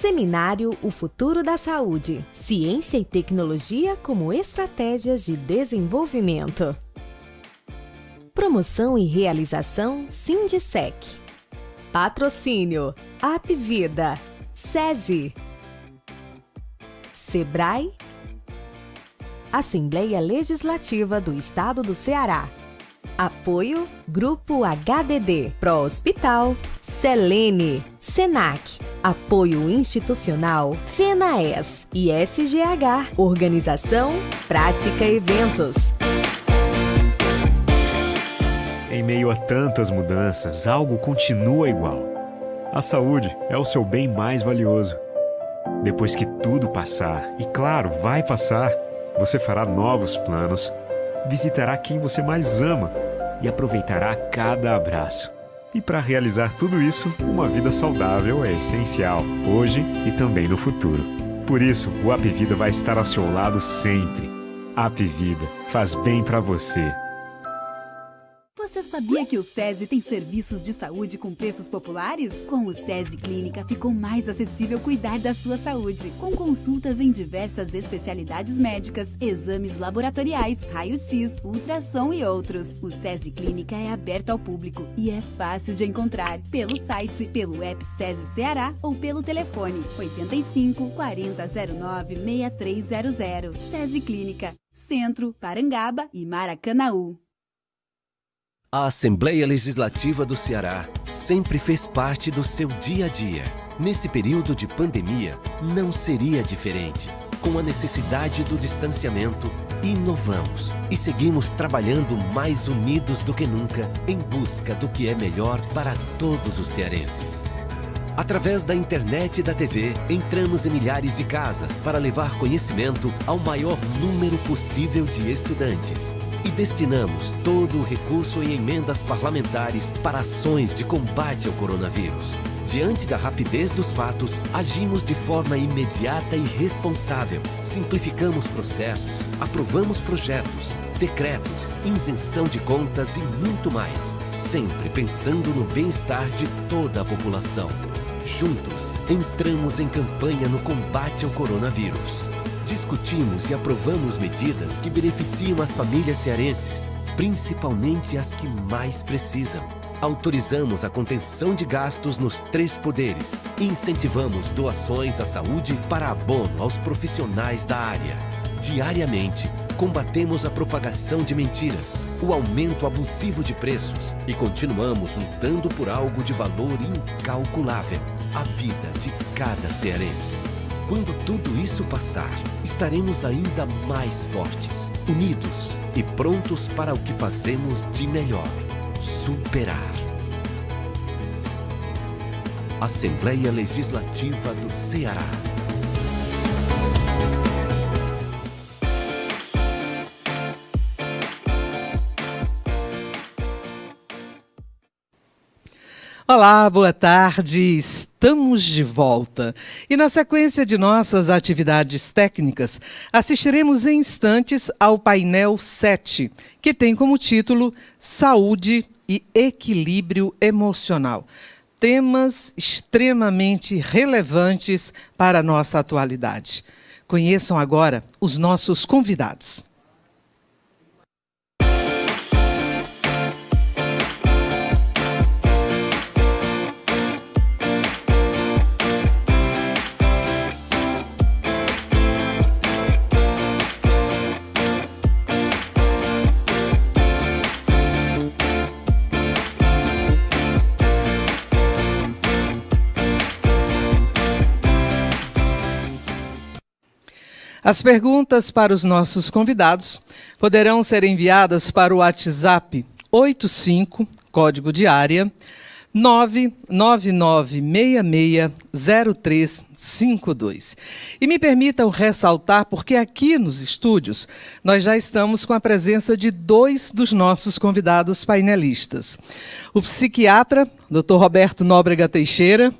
Seminário O Futuro da Saúde. Ciência e tecnologia como estratégias de desenvolvimento. Promoção e realização Sindicec. Patrocínio Apvida, SESI, Sebrae, Assembleia Legislativa do Estado do Ceará. Apoio Grupo HDD, Pró-Hospital, Selene, Senac, Apoio Institucional, FENAES e SGH, Organização Prática Eventos. Em meio a tantas mudanças, algo continua igual. A saúde é o seu bem mais valioso. Depois que tudo passar, e claro, vai passar, você fará novos planos, visitará quem você mais ama e aproveitará cada abraço. E para realizar tudo isso, uma vida saudável é essencial, hoje e também no futuro. Por isso, o Apvida vai estar ao seu lado sempre. Apvida faz bem para você. Você sabia que o SESI tem serviços de saúde com preços populares? Com o SESI Clínica ficou mais acessível cuidar da sua saúde, com consultas em diversas especialidades médicas, exames laboratoriais, raio-x, ultrassom e outros. O SESI Clínica é aberto ao público e é fácil de encontrar pelo site, pelo app SESI Ceará ou pelo telefone 85 4009 6300. SESI Clínica, Centro, Parangaba e Maracanaú. A Assembleia Legislativa do Ceará sempre fez parte do seu dia a dia. Nesse período de pandemia, não seria diferente. Com a necessidade do distanciamento, inovamos e seguimos trabalhando mais unidos do que nunca em busca do que é melhor para todos os cearenses. Através da internet e da TV, entramos em milhares de casas para levar conhecimento ao maior número possível de estudantes. E destinamos todo o recurso em emendas parlamentares para ações de combate ao coronavírus. Diante da rapidez dos fatos, agimos de forma imediata e responsável. Simplificamos processos, aprovamos projetos, decretos, isenção de contas e muito mais, sempre pensando no bem-estar de toda a população. Juntos, entramos em campanha no combate ao coronavírus. Discutimos e aprovamos medidas que beneficiam as famílias cearenses, principalmente as que mais precisam. Autorizamos a contenção de gastos nos 3 poderes e incentivamos doações à saúde para abono aos profissionais da área. Diariamente, combatemos a propagação de mentiras, o aumento abusivo de preços e continuamos lutando por algo de valor incalculável, a vida de cada cearense. Quando tudo isso passar, estaremos ainda mais fortes, unidos e prontos para o que fazemos de melhor: superar. Assembleia Legislativa do Ceará. Olá, boa tarde, estamos de volta. E na sequência de nossas atividades técnicas, assistiremos em instantes ao painel 7, que tem como título Saúde e Equilíbrio Emocional. Temas extremamente relevantes para a nossa atualidade. Conheçam agora os nossos convidados. As perguntas para os nossos convidados poderão ser enviadas para o WhatsApp 85, código de área, 999660352. E me permitam ressaltar, porque aqui nos estúdios nós já estamos com a presença de 2 dos nossos convidados painelistas. O psiquiatra, Dr. Roberto Nóbrega Teixeira,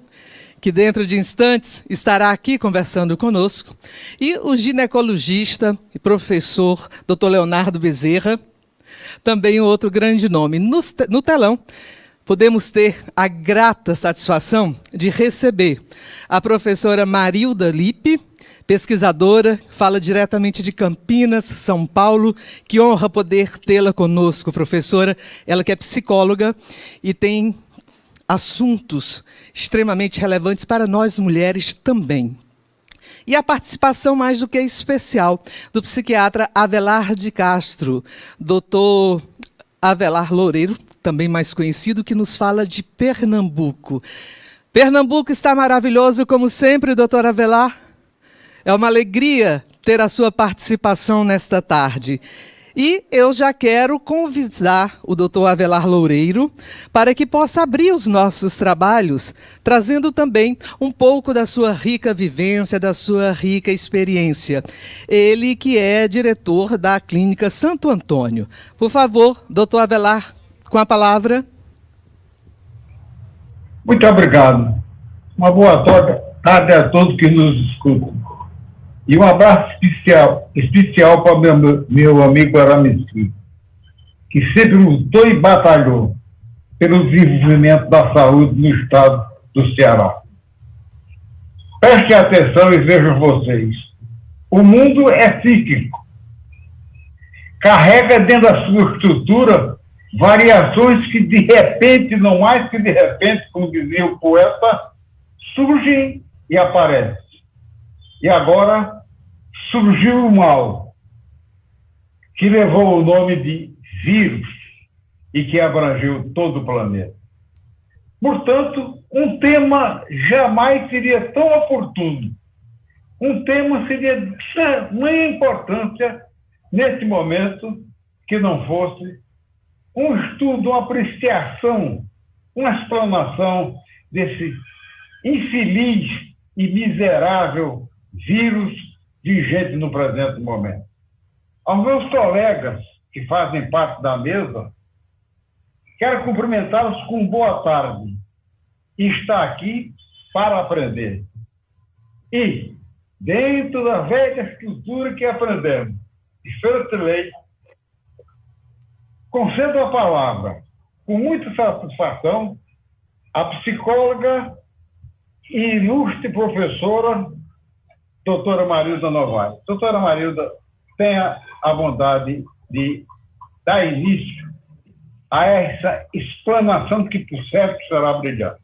que dentro de instantes estará aqui conversando conosco, e o ginecologista e professor Dr. Leonardo Bezerra, também outro grande nome. No telão, podemos ter a grata satisfação de receber a professora Marilda Lippe, pesquisadora, fala diretamente de Campinas, São Paulo. Que honra poder tê-la conosco, professora. Ela que é psicóloga e tem assuntos extremamente relevantes para nós mulheres também. E a participação mais do que especial do psiquiatra Avelar de Castro, doutor Avelar Loureiro, também mais conhecido, que nos fala de Pernambuco. Pernambuco está maravilhoso, como sempre, doutor Avelar. É uma alegria ter a sua participação nesta tarde. E eu já quero convidar o doutor Avelar Loureiro para que possa abrir os nossos trabalhos, trazendo também um pouco da sua rica vivência, da sua rica experiência. Ele que é diretor da Clínica Santo Antônio. Por favor, doutor Avelar, com a palavra. Muito obrigado. Uma boa tarde a todos que nos escutam. E um abraço especial para meu amigo Aramis, que sempre lutou e batalhou pelo desenvolvimento da saúde no estado do Ceará. Prestem atenção e vejam vocês. O mundo é cíclico. Carrega dentro da sua estrutura variações que de repente, não mais que de repente, como dizia o poeta, surgem e aparecem. E agora surgiu o mal, que levou o nome de vírus e que abrangeu todo o planeta. Portanto, um tema jamais seria tão oportuno. Um tema seria de tamanha importância nesse momento que não fosse um estudo, uma apreciação, uma explanação desse infeliz e miserável vírus vigente no presente momento. Aos meus colegas que fazem parte da mesa, quero cumprimentá-los com boa tarde e estar aqui para aprender. E, dentro da velha estrutura que aprendemos, esfera de lei, concedo a palavra, com muita satisfação, a psicóloga e ilustre professora, doutora Marilda Novaes. Doutora Marilda, tenha a bondade de dar início a essa explanação que, por certo, será brilhante.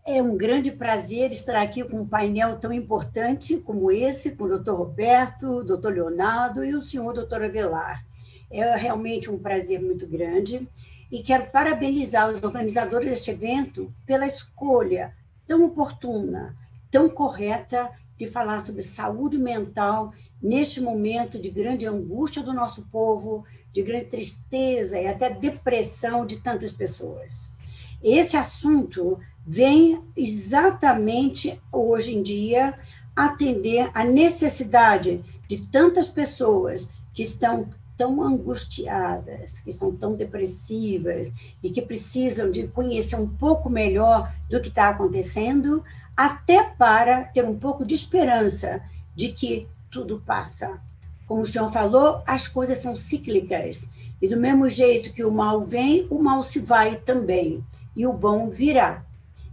É um grande prazer estar aqui com um painel tão importante como esse, com o doutor Roberto, o doutor Leonardo e o senhor doutor Avelar. É realmente um prazer muito grande e quero parabenizar os organizadores deste evento pela escolha tão oportuna, tão correta de falar sobre saúde mental neste momento de grande angústia do nosso povo, de grande tristeza e até depressão de tantas pessoas. Esse assunto vem exatamente hoje em dia atender à necessidade de tantas pessoas que estão tão angustiadas, que estão tão depressivas e que precisam de conhecer um pouco melhor do que está acontecendo, até para ter um pouco de esperança de que tudo passa. Como o senhor falou, as coisas são cíclicas, e do mesmo jeito que o mal vem, o mal se vai também, e o bom virá.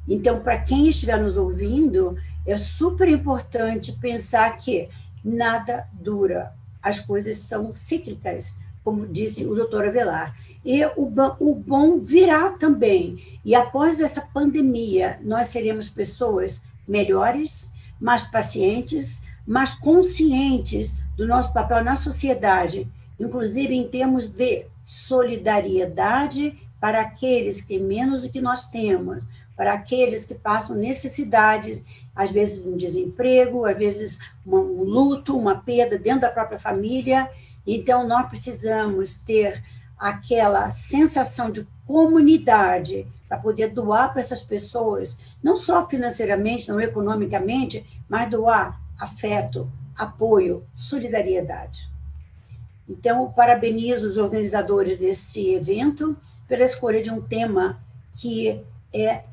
Então, para quem estiver nos ouvindo, é super importante pensar que nada dura. As coisas são cíclicas, como disse o doutor Avelar. E o bom virá também. E após essa pandemia, nós seremos pessoas melhores, mais pacientes, mais conscientes do nosso papel na sociedade, inclusive em termos de solidariedade para aqueles que têm menos do que nós temos, para aqueles que passam necessidades, às vezes um desemprego, às vezes um luto, uma perda dentro da própria família. Então, nós precisamos ter aquela sensação de comunidade para poder doar para essas pessoas, não só financeiramente, não economicamente, mas doar afeto, apoio, solidariedade. Então, eu parabenizo os organizadores desse evento pela escolha de um tema que é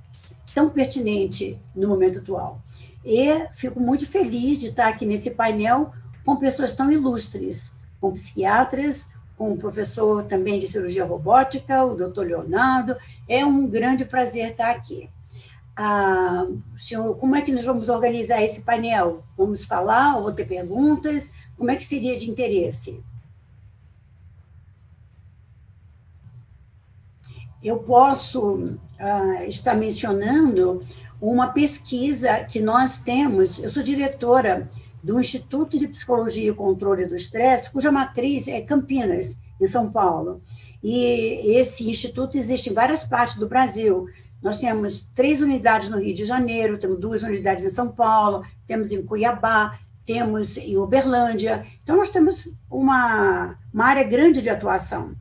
tão pertinente no momento atual. E fico muito feliz de estar aqui nesse painel com pessoas tão ilustres, com psiquiatras, com o professor também de cirurgia robótica, o doutor Leonardo. É um grande prazer estar aqui. Senhor, como é que nós vamos organizar esse painel? Vamos falar ou vou ter perguntas? Como é que seria de interesse? Eu posso estar mencionando uma pesquisa que nós temos. Eu sou diretora do Instituto de Psicologia e Controle do Estresse, cuja matriz é Campinas, em São Paulo. E esse instituto existe em várias partes do Brasil. Nós temos 3 unidades no Rio de Janeiro, temos 2 unidades em São Paulo, temos em Cuiabá, temos em Uberlândia. Então, nós temos uma área grande de atuação.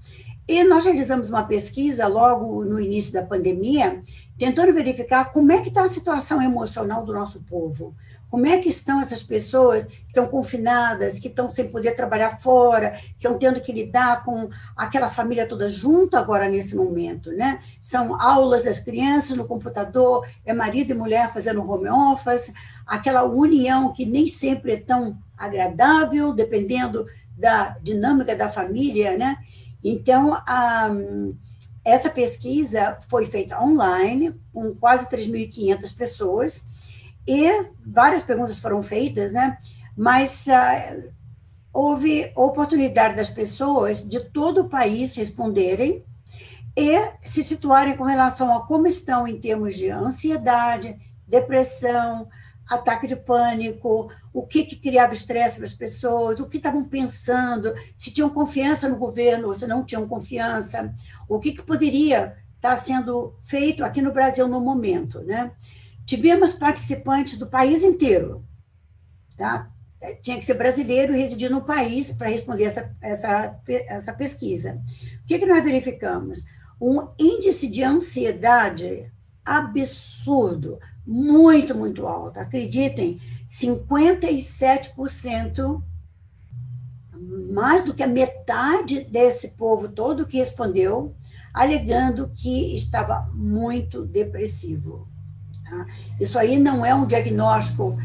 E nós realizamos uma pesquisa logo no início da pandemia, tentando verificar como é que está a situação emocional do nosso povo. Como é que estão essas pessoas que estão confinadas, que estão sem poder trabalhar fora, que estão tendo que lidar com aquela família toda junto agora nesse momento, né? São aulas das crianças no computador, é marido e mulher fazendo home office, aquela união que nem sempre é tão agradável, dependendo da dinâmica da família, né? Então, essa pesquisa foi feita online, com quase 3.500 pessoas, e várias perguntas foram feitas, né? Mas houve oportunidade das pessoas de todo o país responderem e se situarem com relação a como estão em termos de ansiedade, depressão, ataque de pânico, o que criava estresse para as pessoas, o que estavam pensando, se tinham confiança no governo ou se não tinham confiança, o que poderia estar sendo feito aqui no Brasil no momento, né? Tivemos participantes do país inteiro, tá? Tinha que ser brasileiro e residir no país para responder essa pesquisa. O que nós verificamos? Um índice de ansiedade absurdo, muito, muito alto. Acreditem, 57%, mais do que a metade desse povo todo que respondeu, alegando que estava muito depressivo. Tá? Isso aí não é um diagnóstico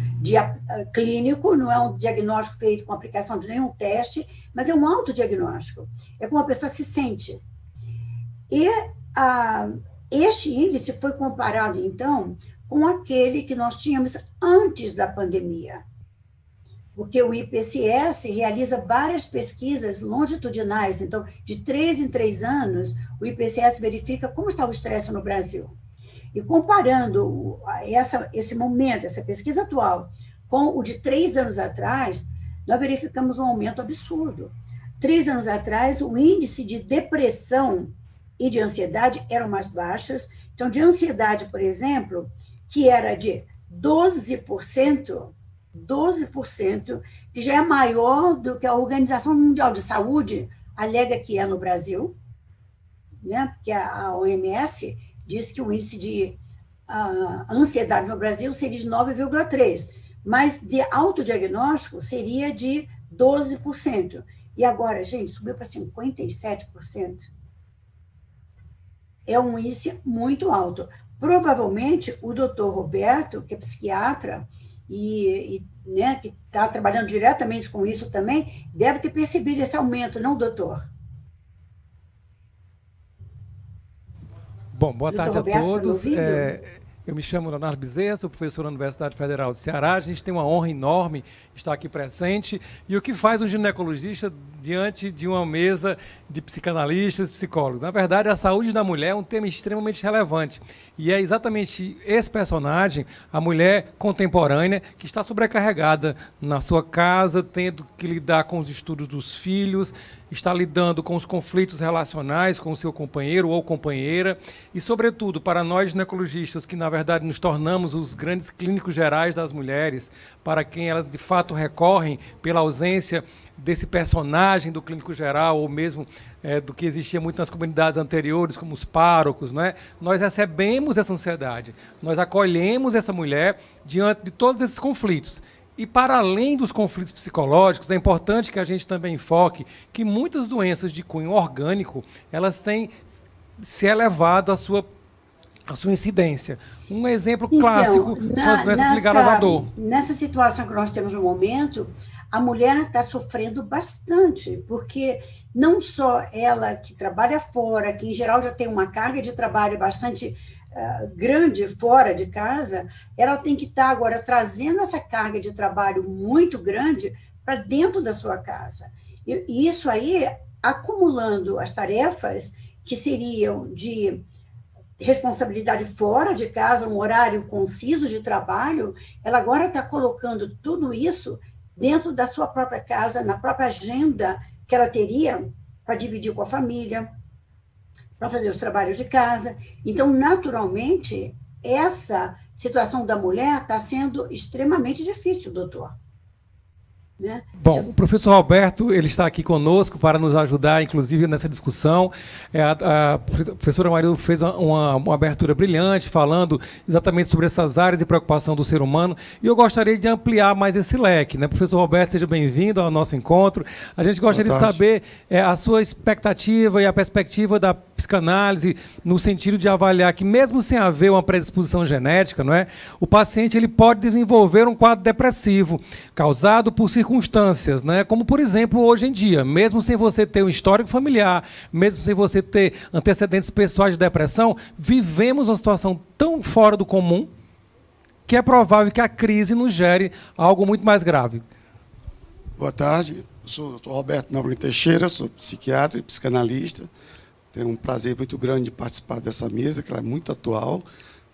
clínico, não é um diagnóstico feito com aplicação de nenhum teste, mas é um autodiagnóstico. É como a pessoa se sente. E este índice foi comparado, então, com aquele que nós tínhamos antes da pandemia. Porque o IPCS realiza várias pesquisas longitudinais, então, de 3 em 3 anos, o IPCS verifica como está o estresse no Brasil. E comparando esse momento, essa pesquisa atual, com o de 3 anos atrás, nós verificamos um aumento absurdo. 3 anos atrás, o índice de depressão e de ansiedade eram mais baixas. Então, de ansiedade, por exemplo, que era de 12%, que já é maior do que a Organização Mundial de Saúde alega que é no Brasil, né? Porque a OMS diz que o índice de ansiedade no Brasil seria de 9,3%, mas de autodiagnóstico seria de 12%. E agora, gente, subiu para 57%. É um índice muito alto. Provavelmente, o doutor Roberto, que é psiquiatra né, que está trabalhando diretamente com isso também, deve ter percebido esse aumento, não, doutor? Bom, boa tarde Roberto, a todos. Tá eu me chamo Leonardo Bezerra, sou professor da Universidade Federal de Ceará. A gente tem uma honra enorme estar aqui presente. E o que faz um ginecologista diante de uma mesa de psicanalistas, psicólogos? Na verdade, a saúde da mulher é um tema extremamente relevante. E é exatamente esse personagem, a mulher contemporânea, que está sobrecarregada na sua casa, tendo que lidar com os estudos dos filhos, está lidando com os conflitos relacionais com o seu companheiro ou companheira e, sobretudo, para nós ginecologistas, que, na verdade, nos tornamos os grandes clínicos gerais das mulheres, para quem elas, de fato, recorrem pela ausência desse personagem do clínico geral, ou mesmo do que existia muito nas comunidades anteriores, como os párocos, né? Nós recebemos essa ansiedade, nós acolhemos essa mulher diante de todos esses conflitos. E, para além dos conflitos psicológicos, é importante que a gente também enfoque que muitas doenças de cunho orgânico, elas têm se elevado a sua incidência. Um exemplo clássico são as doenças ligadas à dor. Nessa situação que nós temos no momento, a mulher está sofrendo bastante, porque não só ela que trabalha fora, que em geral já tem uma carga de trabalho bastante grande fora de casa, ela tem que estar agora trazendo essa carga de trabalho muito grande para dentro da sua casa. E isso aí, acumulando as tarefas que seriam de responsabilidade fora de casa, um horário conciso de trabalho, ela agora está colocando tudo isso dentro da sua própria casa, na própria agenda que ela teria para dividir com a família, para fazer os trabalhos de casa. Então, naturalmente, essa situação da mulher está sendo extremamente difícil, doutor. Né? Bom, o professor Roberto, ele está aqui conosco para nos ajudar, inclusive, nessa discussão. A professora Maria fez uma abertura brilhante, falando exatamente sobre essas áreas de preocupação do ser humano, e eu gostaria de ampliar mais esse leque. Né? Professor Roberto, seja bem-vindo ao nosso encontro. A gente gostaria de saber a sua expectativa e a perspectiva da psicanálise, no sentido de avaliar que, mesmo sem haver uma predisposição genética, não é, o paciente ele pode desenvolver um quadro depressivo, causado por circunstâncias, né? Como, por exemplo, hoje em dia, mesmo sem você ter um histórico familiar, mesmo sem você ter antecedentes pessoais de depressão, vivemos uma situação tão fora do comum que é provável que a crise nos gere algo muito mais grave. Boa tarde, eu sou o Dr. Roberto Nobre Teixeira, sou psiquiatra e psicanalista. Tenho um prazer muito grande de participar dessa mesa, que ela é muito atual,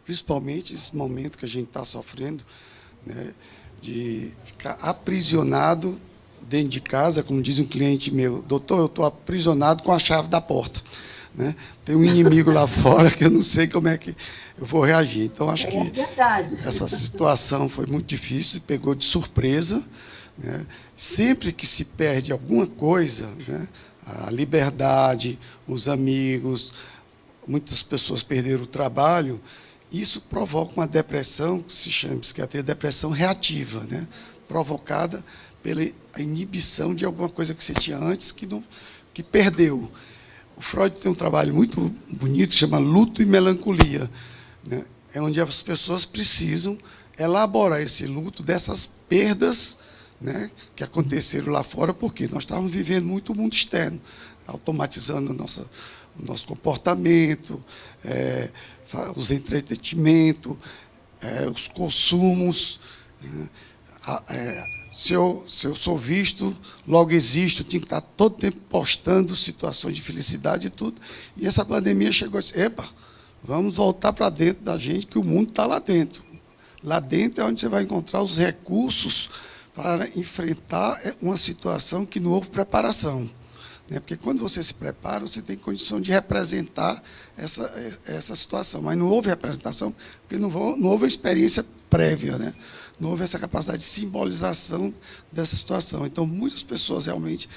principalmente nesse momento que a gente está sofrendo, né, de ficar aprisionado dentro de casa, como diz um cliente meu: doutor, eu estou aprisionado com a chave da porta. Né? Tem um inimigo lá fora que eu não sei como é que eu vou reagir. Então, acho que essa situação foi muito difícil, pegou de surpresa. Né? Sempre que se perde alguma coisa, né, a liberdade, os amigos, muitas pessoas perderam o trabalho, isso provoca uma depressão, que se chama em psiquiatria depressão reativa, né? Provocada pela inibição de alguma coisa que você tinha antes que perdeu. O Freud tem um trabalho muito bonito que chama Luto e Melancolia, né? É onde as pessoas precisam elaborar esse luto dessas perdas, né, que aconteceram lá fora, porque nós estávamos vivendo muito o mundo externo, automatizando o nosso comportamento, os entretenimentos, os consumos. Né? Se eu sou visto, logo existo, eu tinha que estar todo tempo postando situações de felicidade e tudo. E essa pandemia chegou e disse: epa, vamos voltar para dentro da gente, que o mundo está lá dentro. Lá dentro é onde você vai encontrar os recursos para enfrentar uma situação que não houve preparação. Né? Porque quando você se prepara, você tem condição de representar essa situação. Mas não houve representação, porque não houve experiência prévia, né? Não houve essa capacidade de simbolização dessa situação. Então, muitas pessoas realmente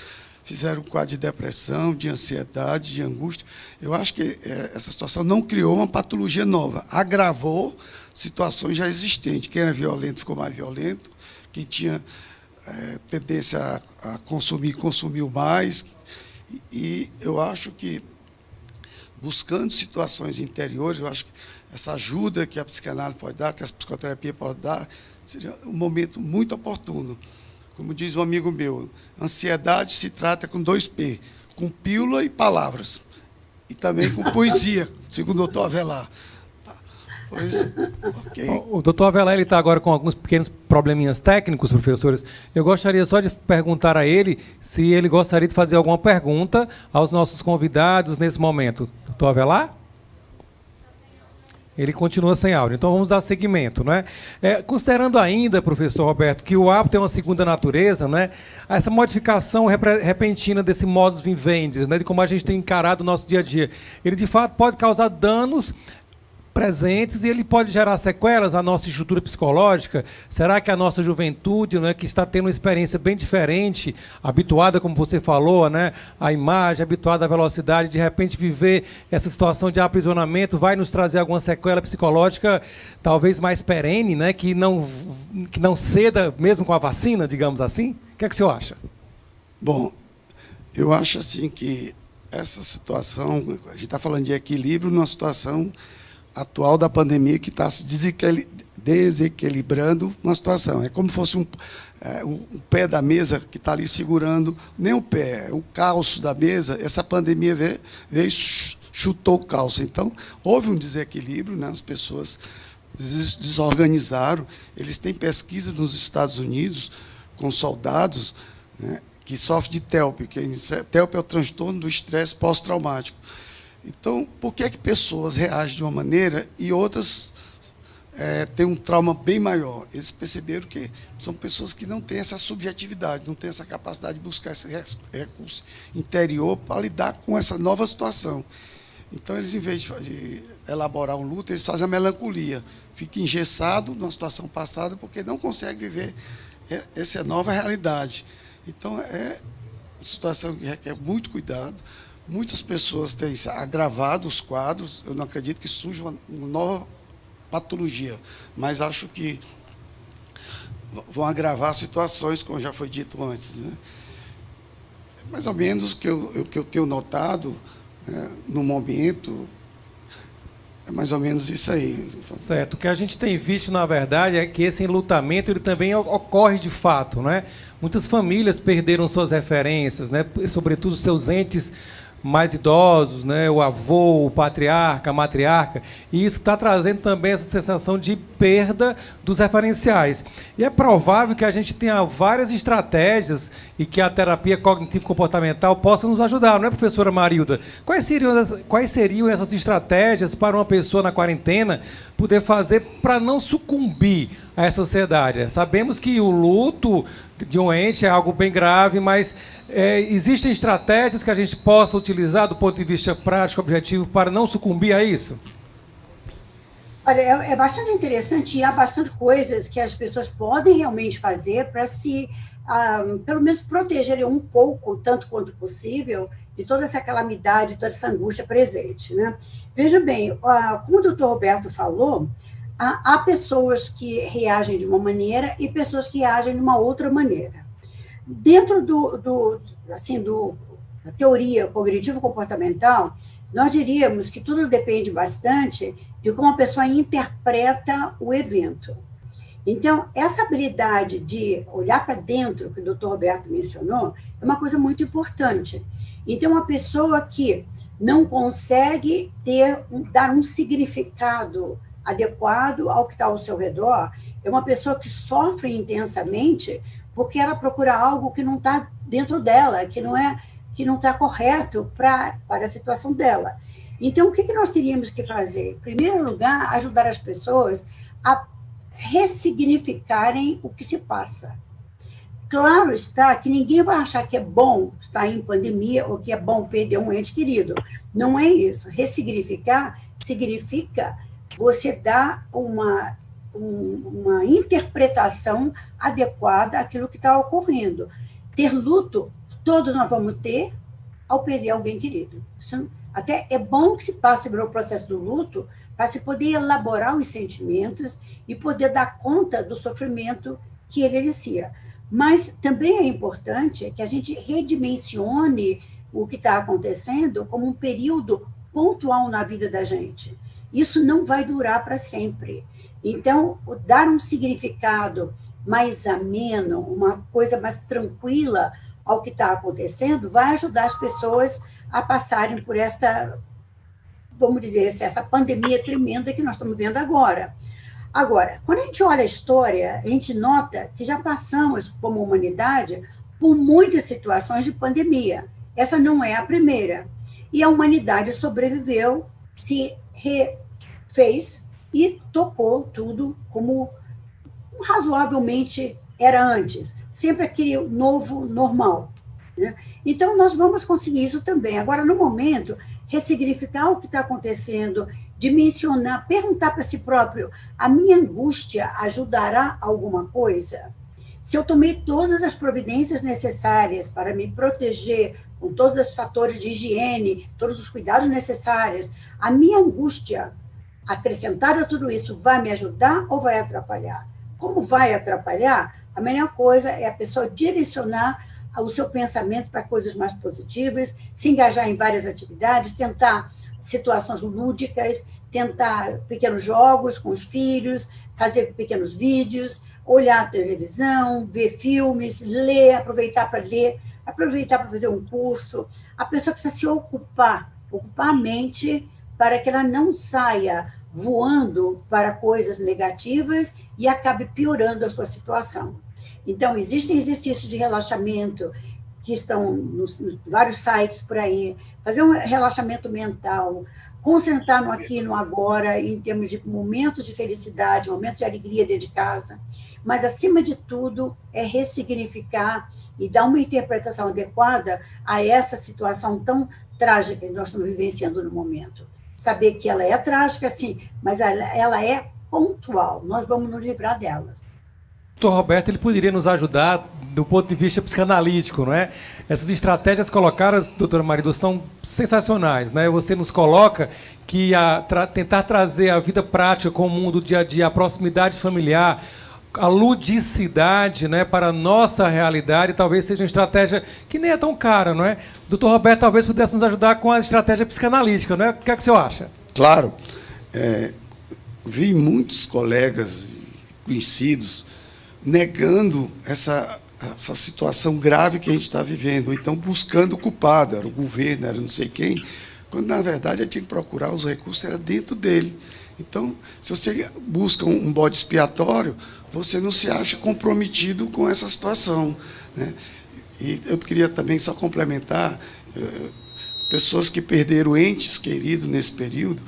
fizeram um quadro de depressão, de ansiedade, de angústia. Eu acho que essa situação não criou uma patologia nova, agravou situações já existentes. Quem era violento ficou mais violento, quem tinha tendência a consumir, consumiu mais. E eu acho que, buscando situações interiores, eu acho que essa ajuda que a psicanálise pode dar, que a psicoterapia pode dar, seria um momento muito oportuno. Como diz um amigo meu, ansiedade se trata com 2 P, com pílula e palavras. E também com poesia, segundo o doutor Avelar. Pois, okay. O doutor Avelar está agora com alguns pequenos probleminhas técnicos, professores. Eu gostaria só de perguntar a ele se ele gostaria de fazer alguma pergunta aos nossos convidados nesse momento. Doutor Avelar? Ele continua sem áudio, então vamos dar seguimento, não é? Considerando ainda, professor Roberto, que o hábito é uma segunda natureza, né? Essa modificação repentina desse modus vivendi, né, de como a gente tem encarado o nosso dia a dia, ele de fato pode causar danos presentes e ele pode gerar sequelas à nossa estrutura psicológica? Será que a nossa juventude, né, que está tendo uma experiência bem diferente, habituada, como você falou, né, à imagem, habituada à velocidade, de repente viver essa situação de aprisionamento vai nos trazer alguma sequela psicológica talvez mais perene, né, que não ceda mesmo com a vacina, digamos assim? O que é que o senhor acha? Bom, eu acho assim que essa situação, a gente está falando de equilíbrio numa situação atual da pandemia que está se desequilibrando uma situação. É como se fosse o pé da mesa que está ali segurando, nem o pé, o calço da mesa. Essa pandemia veio e chutou o calço. Então, houve um desequilíbrio, né? As pessoas desorganizaram. Eles têm pesquisa nos Estados Unidos com soldados, né, que sofrem de TELP, TELP é o transtorno do estresse pós-traumático. Então, por que pessoas reagem de uma maneira e outras têm um trauma bem maior? Eles perceberam que são pessoas que não têm essa subjetividade, não têm essa capacidade de buscar esse recurso interior para lidar com essa nova situação. Então, eles, em vez de elaborar um luto, eles fazem a melancolia. Fica engessado numa situação passada porque não consegue viver essa nova realidade. Então, é uma situação que requer muito cuidado. Muitas pessoas têm agravado os quadros. Eu não acredito que surja uma nova patologia, mas acho que vão agravar situações, como já foi dito antes, né? Mais ou menos o que eu tenho notado, né, no momento, é mais ou menos isso aí. Certo. O que a gente tem visto, na verdade, é que esse enlutamento ele também ocorre de fato, né? Muitas famílias perderam suas referências, né? Sobretudo seus entes mais idosos, né? O avô, o patriarca, a matriarca, e isso está trazendo também essa sensação de perda dos referenciais. E é provável que a gente tenha várias estratégias e que a terapia cognitivo-comportamental possa nos ajudar, não é, professora Marilda? Quais seriam essas estratégias para uma pessoa na quarentena poder fazer para não sucumbir a essa ansiedade? Sabemos que o luto de um ente é algo bem grave, mas existem estratégias que a gente possa utilizar do ponto de vista prático, objetivo, para não sucumbir a isso? Olha, é bastante interessante e há bastante coisas que as pessoas podem realmente fazer para se, pelo menos, protegerem um pouco, tanto quanto possível, de toda essa calamidade, toda essa angústia presente, né? Veja bem, como o doutor Roberto falou, há pessoas que reagem de uma maneira e pessoas que reagem de uma outra maneira. Dentro da teoria cognitivo-comportamental, nós diríamos que tudo depende bastante de como a pessoa interpreta o evento. Então, essa habilidade de olhar para dentro, que o doutor Roberto mencionou, é uma coisa muito importante. Então, uma pessoa que não consegue dar um significado adequado ao que está ao seu redor, é uma pessoa que sofre intensamente porque ela procura algo que não está dentro dela, que não está correto para a situação dela. Então, o que nós teríamos que fazer? Em primeiro lugar, ajudar as pessoas a ressignificarem o que se passa. Claro está que ninguém vai achar que é bom estar em pandemia ou que é bom perder um ente querido. Não é isso. Ressignificar significa você dar uma interpretação adequada àquilo que está ocorrendo. Ter luto, todos nós vamos ter ao perder alguém querido. Até é bom que se passe pelo processo do luto para se poder elaborar os sentimentos e poder dar conta do sofrimento que ele inicia. Mas também é importante que a gente redimensione o que está acontecendo como um período pontual na vida da gente. Isso não vai durar para sempre. Então, dar um significado mais ameno, uma coisa mais tranquila ao que está acontecendo, vai ajudar as pessoas a passarem por esta, vamos dizer, essa pandemia tremenda que nós estamos vendo agora. Agora, quando a gente olha a história, a gente nota que já passamos, como humanidade, por muitas situações de pandemia. Essa não é a primeira. E a humanidade sobreviveu, se refez e tocou tudo como razoavelmente era antes. Sempre aquele novo normal, né? Então, nós vamos conseguir isso também. Agora, no momento, ressignificar o que está acontecendo, dimensionar, perguntar para si próprio, a minha angústia ajudará alguma coisa? Se eu tomei todas as providências necessárias para me proteger com todos os fatores de higiene, todos os cuidados necessários, a minha angústia acrescentada a tudo isso vai me ajudar ou vai atrapalhar? Como vai atrapalhar? A melhor coisa é a pessoa direcionar o seu pensamento para coisas mais positivas, se engajar em várias atividades, tentar situações lúdicas, tentar pequenos jogos com os filhos, fazer pequenos vídeos, olhar a televisão, ver filmes, ler, aproveitar para ler, aproveitar para fazer um curso. A pessoa precisa se ocupar a mente para que ela não saia voando para coisas negativas e acabe piorando a sua situação. Então, existem exercícios de relaxamento que estão nos vários sites por aí, fazer um relaxamento mental, concentrar no aqui e no agora, em termos de momentos de felicidade, momentos de alegria dentro de casa, mas, acima de tudo, é ressignificar e dar uma interpretação adequada a essa situação tão trágica que nós estamos vivenciando no momento. Saber que ela é trágica, sim, mas ela é pontual, nós vamos nos livrar dela. O Dr. Roberto, ele poderia nos ajudar do ponto de vista psicanalítico, não é? Essas estratégias colocadas, doutora Marido, são sensacionais, né? Você nos coloca que tentar trazer a vida prática com o mundo do dia a dia, a proximidade familiar, a ludicidade, né, para a nossa realidade, talvez seja uma estratégia que nem é tão cara, não é? O doutor Roberto talvez pudesse nos ajudar com a estratégia psicanalítica, não é? O que é que o senhor acha? Claro. Vi muitos colegas conhecidos negando essa situação grave que a gente está vivendo, ou então buscando o culpado, era o governo, era não sei quem, quando, na verdade, eu tinha que procurar os recursos, era dentro dele. Então, se você busca um bode expiatório, você não se acha comprometido com essa situação, né? E eu queria também só complementar, pessoas que perderam entes queridos nesse período,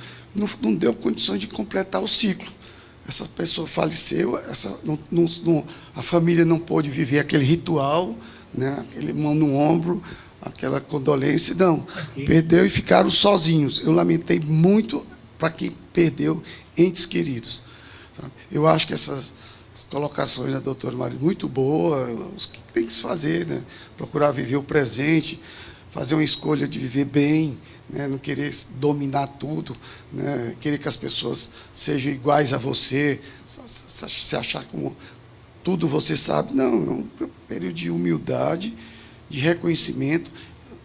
não deu condições de completar o ciclo. Essa pessoa faleceu, a família não pôde viver aquele ritual, né? Aquele mão no ombro, aquela condolência, não. Perdeu e ficaram sozinhos. Eu lamentei muito para quem perdeu entes queridos. Sabe? Eu acho que essas colocações da doutora Maria muito boas, os que tem que se fazer, né? Procurar viver o presente, fazer uma escolha de viver bem, né? Não querer dominar tudo, né? Querer que as pessoas sejam iguais a você, se achar como tudo você sabe. Não, é um período de humildade, de reconhecimento.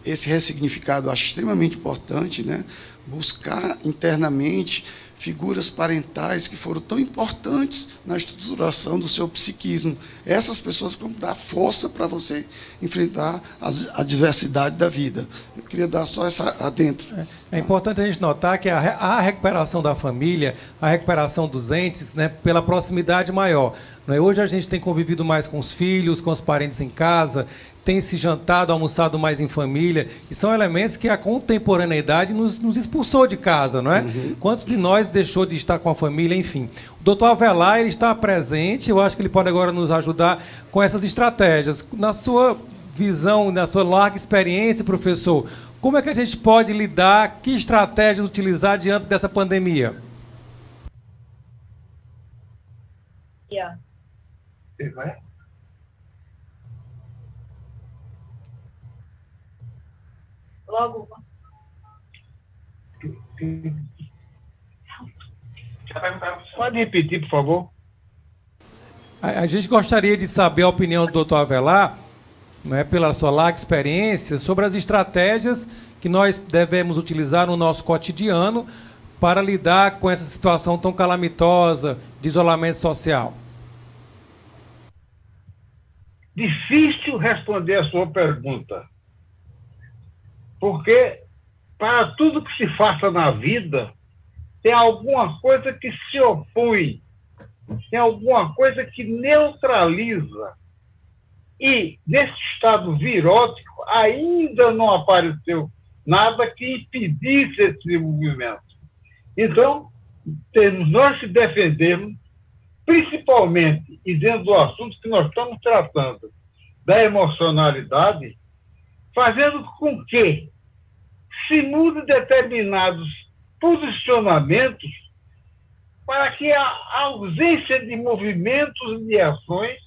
Esse ressignificado eu acho extremamente importante, né? Buscar internamente figuras parentais que foram tão importantes na estruturação do seu psiquismo. Essas pessoas vão dar força para você enfrentar a diversidade da vida. Eu queria dar só essa adentro. É importante a gente notar que a recuperação da família, a recuperação dos entes, né, pela proximidade maior. Não é? Hoje a gente tem convivido mais com os filhos, com os parentes em casa, tem se jantado, almoçado mais em família, e são elementos que a contemporaneidade nos expulsou de casa, não é? Uhum. Quantos de nós deixou de estar com a família, enfim. O doutor Avelar, ele está presente, eu acho que ele pode agora nos ajudar com essas estratégias. Na sua visão, na sua larga experiência, professor, como é que a gente pode lidar, que estratégias utilizar diante dessa pandemia? Logo. Pode repetir, por favor? A gente gostaria de saber a opinião do doutor Avelar, né, pela sua larga experiência, sobre as estratégias que nós devemos utilizar no nosso cotidiano para lidar com essa situação tão calamitosa de isolamento social. Difícil responder a sua pergunta. Porque para tudo que se faça na vida, tem alguma coisa que se opõe, tem alguma coisa que neutraliza. E, nesse estado virótico, ainda não apareceu nada que impedisse esse movimento. Então, temos nós que defendermos, principalmente, e dentro do assunto que nós estamos tratando, da emocionalidade, fazendo com que se mude determinados posicionamentos para que a ausência de movimentos e de ações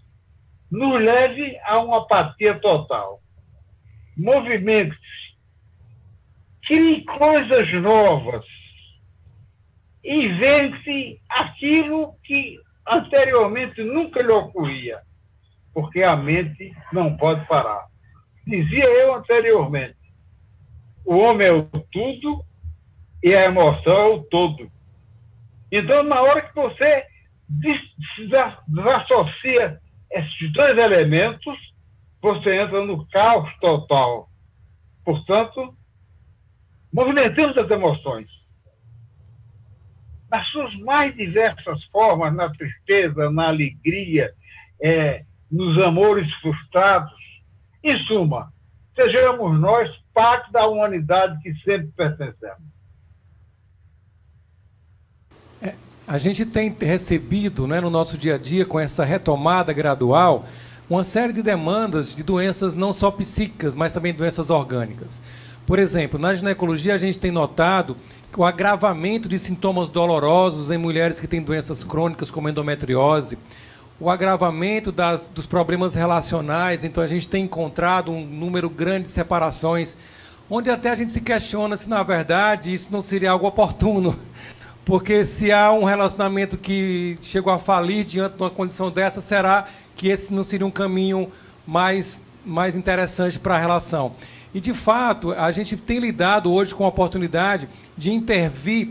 nos leve a uma apatia total. Movimentos, crie coisas novas, invente aquilo que anteriormente nunca lhe ocorria, porque a mente não pode parar. Dizia eu anteriormente, o homem é o tudo e a emoção é o todo. Então, na hora que você desassocia esses dois elementos, você entra no caos total. Portanto, movimentemos as emoções. Nas suas mais diversas formas, na tristeza, na alegria, nos amores frustrados. Em suma, sejamos nós parte da humanidade que sempre pertencemos. A gente tem recebido, né, no nosso dia a dia, com essa retomada gradual, uma série de demandas de doenças não só psíquicas, mas também doenças orgânicas. Por exemplo, na ginecologia a gente tem notado o agravamento de sintomas dolorosos em mulheres que têm doenças crônicas como endometriose, o agravamento dos problemas relacionais. Então a gente tem encontrado um número grande de separações, onde até a gente se questiona se, na verdade, isso não seria algo oportuno. Porque se há um relacionamento que chegou a falir diante de uma condição dessa, será que esse não seria um caminho mais interessante para a relação? E, de fato, a gente tem lidado hoje com a oportunidade de intervir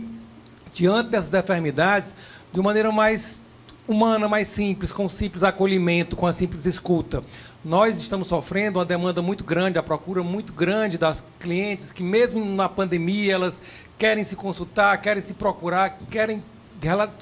diante dessas enfermidades de uma maneira mais humana, mais simples, com um simples acolhimento, com a simples escuta. Nós estamos sofrendo uma demanda muito grande, a procura muito grande das clientes que, mesmo na pandemia, elas querem se consultar, querem se procurar, querem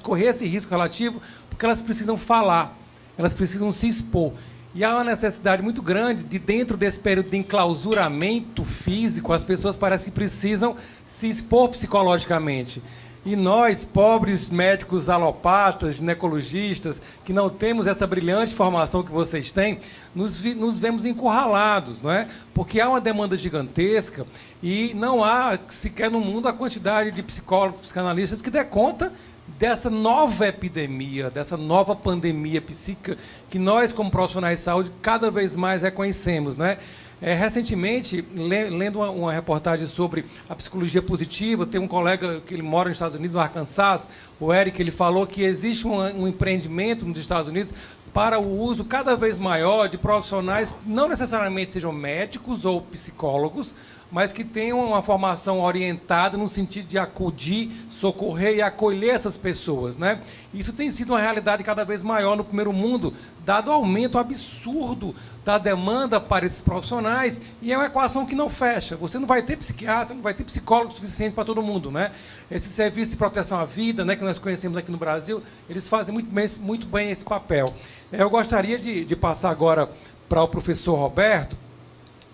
correr esse risco relativo, porque elas precisam falar, elas precisam se expor. E há uma necessidade muito grande de, dentro desse período de enclausuramento físico, as pessoas parecem que precisam se expor psicologicamente. E nós, pobres médicos alopatas, ginecologistas, que não temos essa brilhante formação que vocês têm, nos vemos encurralados, não é? Porque há uma demanda gigantesca e não há sequer no mundo a quantidade de psicólogos, psicanalistas que dê conta dessa nova epidemia, dessa nova pandemia psíquica que nós, como profissionais de saúde, cada vez mais reconhecemos, né? Recentemente, lendo uma reportagem sobre a psicologia positiva, tem um colega que ele mora nos Estados Unidos, no Arkansas, o Eric, ele falou que existe um empreendimento nos Estados Unidos para o uso cada vez maior de profissionais que não necessariamente sejam médicos ou psicólogos, mas que tenham uma formação orientada no sentido de acudir, socorrer e acolher essas pessoas, né? Isso tem sido uma realidade cada vez maior no primeiro mundo, dado o aumento absurdo da demanda para esses profissionais, e é uma equação que não fecha. Você não vai ter psiquiatra, não vai ter psicólogo suficiente para todo mundo, né? Esse serviço de proteção à vida, né, que nós conhecemos aqui no Brasil, eles fazem muito bem esse papel. Eu gostaria de passar agora para o professor Roberto.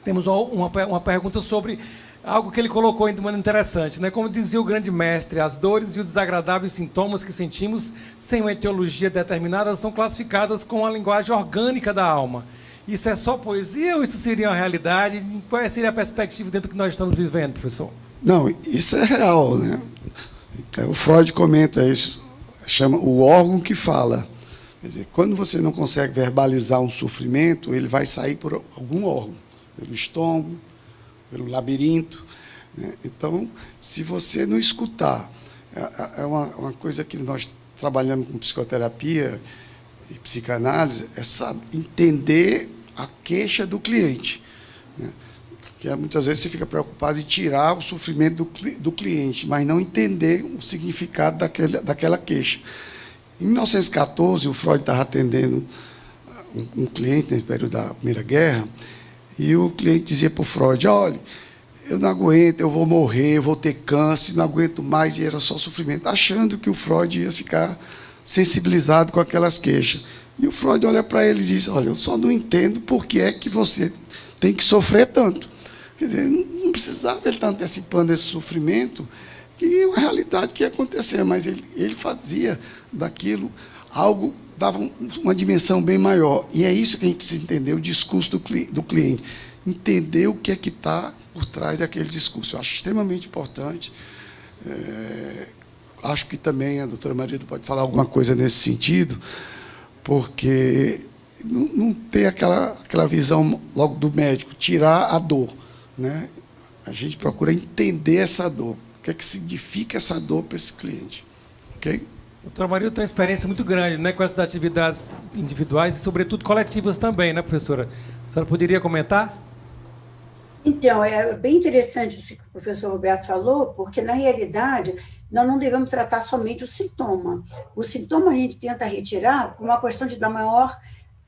Temos uma pergunta sobre algo que ele colocou de maneira interessante, né? Como dizia o grande mestre, as dores e os desagradáveis sintomas que sentimos sem uma etiologia determinada são classificadas com a linguagem orgânica da alma. Isso é só poesia ou isso seria uma realidade? Qual seria a perspectiva dentro do que nós estamos vivendo, professor? Não, isso é real, né? Então, o Freud comenta isso, chama o órgão que fala. Quer dizer, quando você não consegue verbalizar um sofrimento, ele vai sair por algum órgão. Pelo estômago, pelo labirinto, né? Então, se você não escutar, é uma coisa que nós trabalhamos com psicoterapia e psicanálise, é entender a queixa do cliente, né? Que muitas vezes você fica preocupado em tirar o sofrimento do cliente, mas não entender o significado daquela queixa. Em 1914, o Freud estava atendendo um cliente no período da Primeira Guerra, e o cliente dizia para o Freud, olha, eu não aguento, eu vou morrer, eu vou ter câncer, não aguento mais, e era só sofrimento, achando que o Freud ia ficar sensibilizado com aquelas queixas. E o Freud olha para ele e diz, olha, eu só não entendo por que é que você tem que sofrer tanto. Quer dizer, não precisava ele estar antecipando esse sofrimento, que é uma realidade que ia acontecer, mas ele fazia daquilo algo, dava uma dimensão bem maior. E é isso que a gente precisa entender, o discurso do cliente. Entender o que é que está por trás daquele discurso. Eu acho extremamente importante. Acho que também a doutora Marido pode falar alguma coisa nesse sentido, porque não ter aquela visão logo do médico, tirar a dor, né? A gente procura entender essa dor. O que é que significa essa dor para esse cliente. Ok? O doutor Amarildo tem uma experiência muito grande, né, com essas atividades individuais e, sobretudo, coletivas também, né, professora? A senhora poderia comentar? Então, é bem interessante o que o professor Roberto falou, porque, na realidade, nós não devemos tratar somente o sintoma. O sintoma a gente tenta retirar por uma questão de dar maior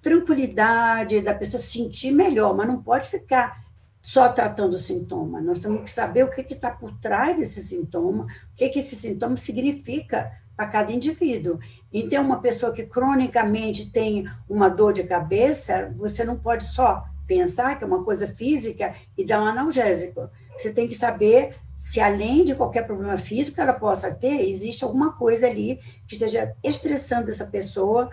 tranquilidade, da pessoa se sentir melhor, mas não pode ficar só tratando o sintoma. Nós temos que saber o que está por trás desse sintoma, o que esse sintoma significa para cada indivíduo. Então, uma pessoa que cronicamente tem uma dor de cabeça, você não pode só pensar que é uma coisa física e dar um analgésico. Você tem que saber se, além de qualquer problema físico que ela possa ter, existe alguma coisa ali que esteja estressando essa pessoa,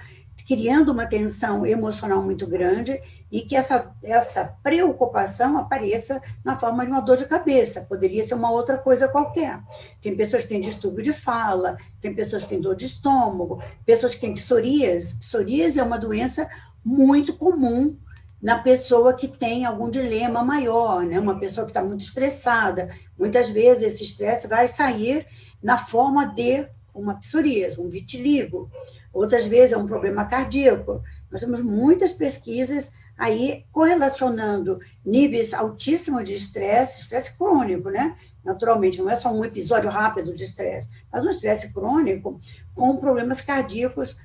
criando uma tensão emocional muito grande e que essa preocupação apareça na forma de uma dor de cabeça. Poderia ser uma outra coisa qualquer. Tem pessoas que têm distúrbio de fala, tem pessoas que têm dor de estômago, pessoas que têm psoríase. Psoríase é uma doença muito comum na pessoa que tem algum dilema maior, né? Uma pessoa que está muito estressada. Muitas vezes esse estresse vai sair na forma de uma psoríase, um vitiligo. Outras vezes é um problema cardíaco. Nós temos muitas pesquisas aí correlacionando níveis altíssimos de estresse crônico, né? Naturalmente, não é só um episódio rápido de estresse, mas um estresse crônico com problemas cardíacos,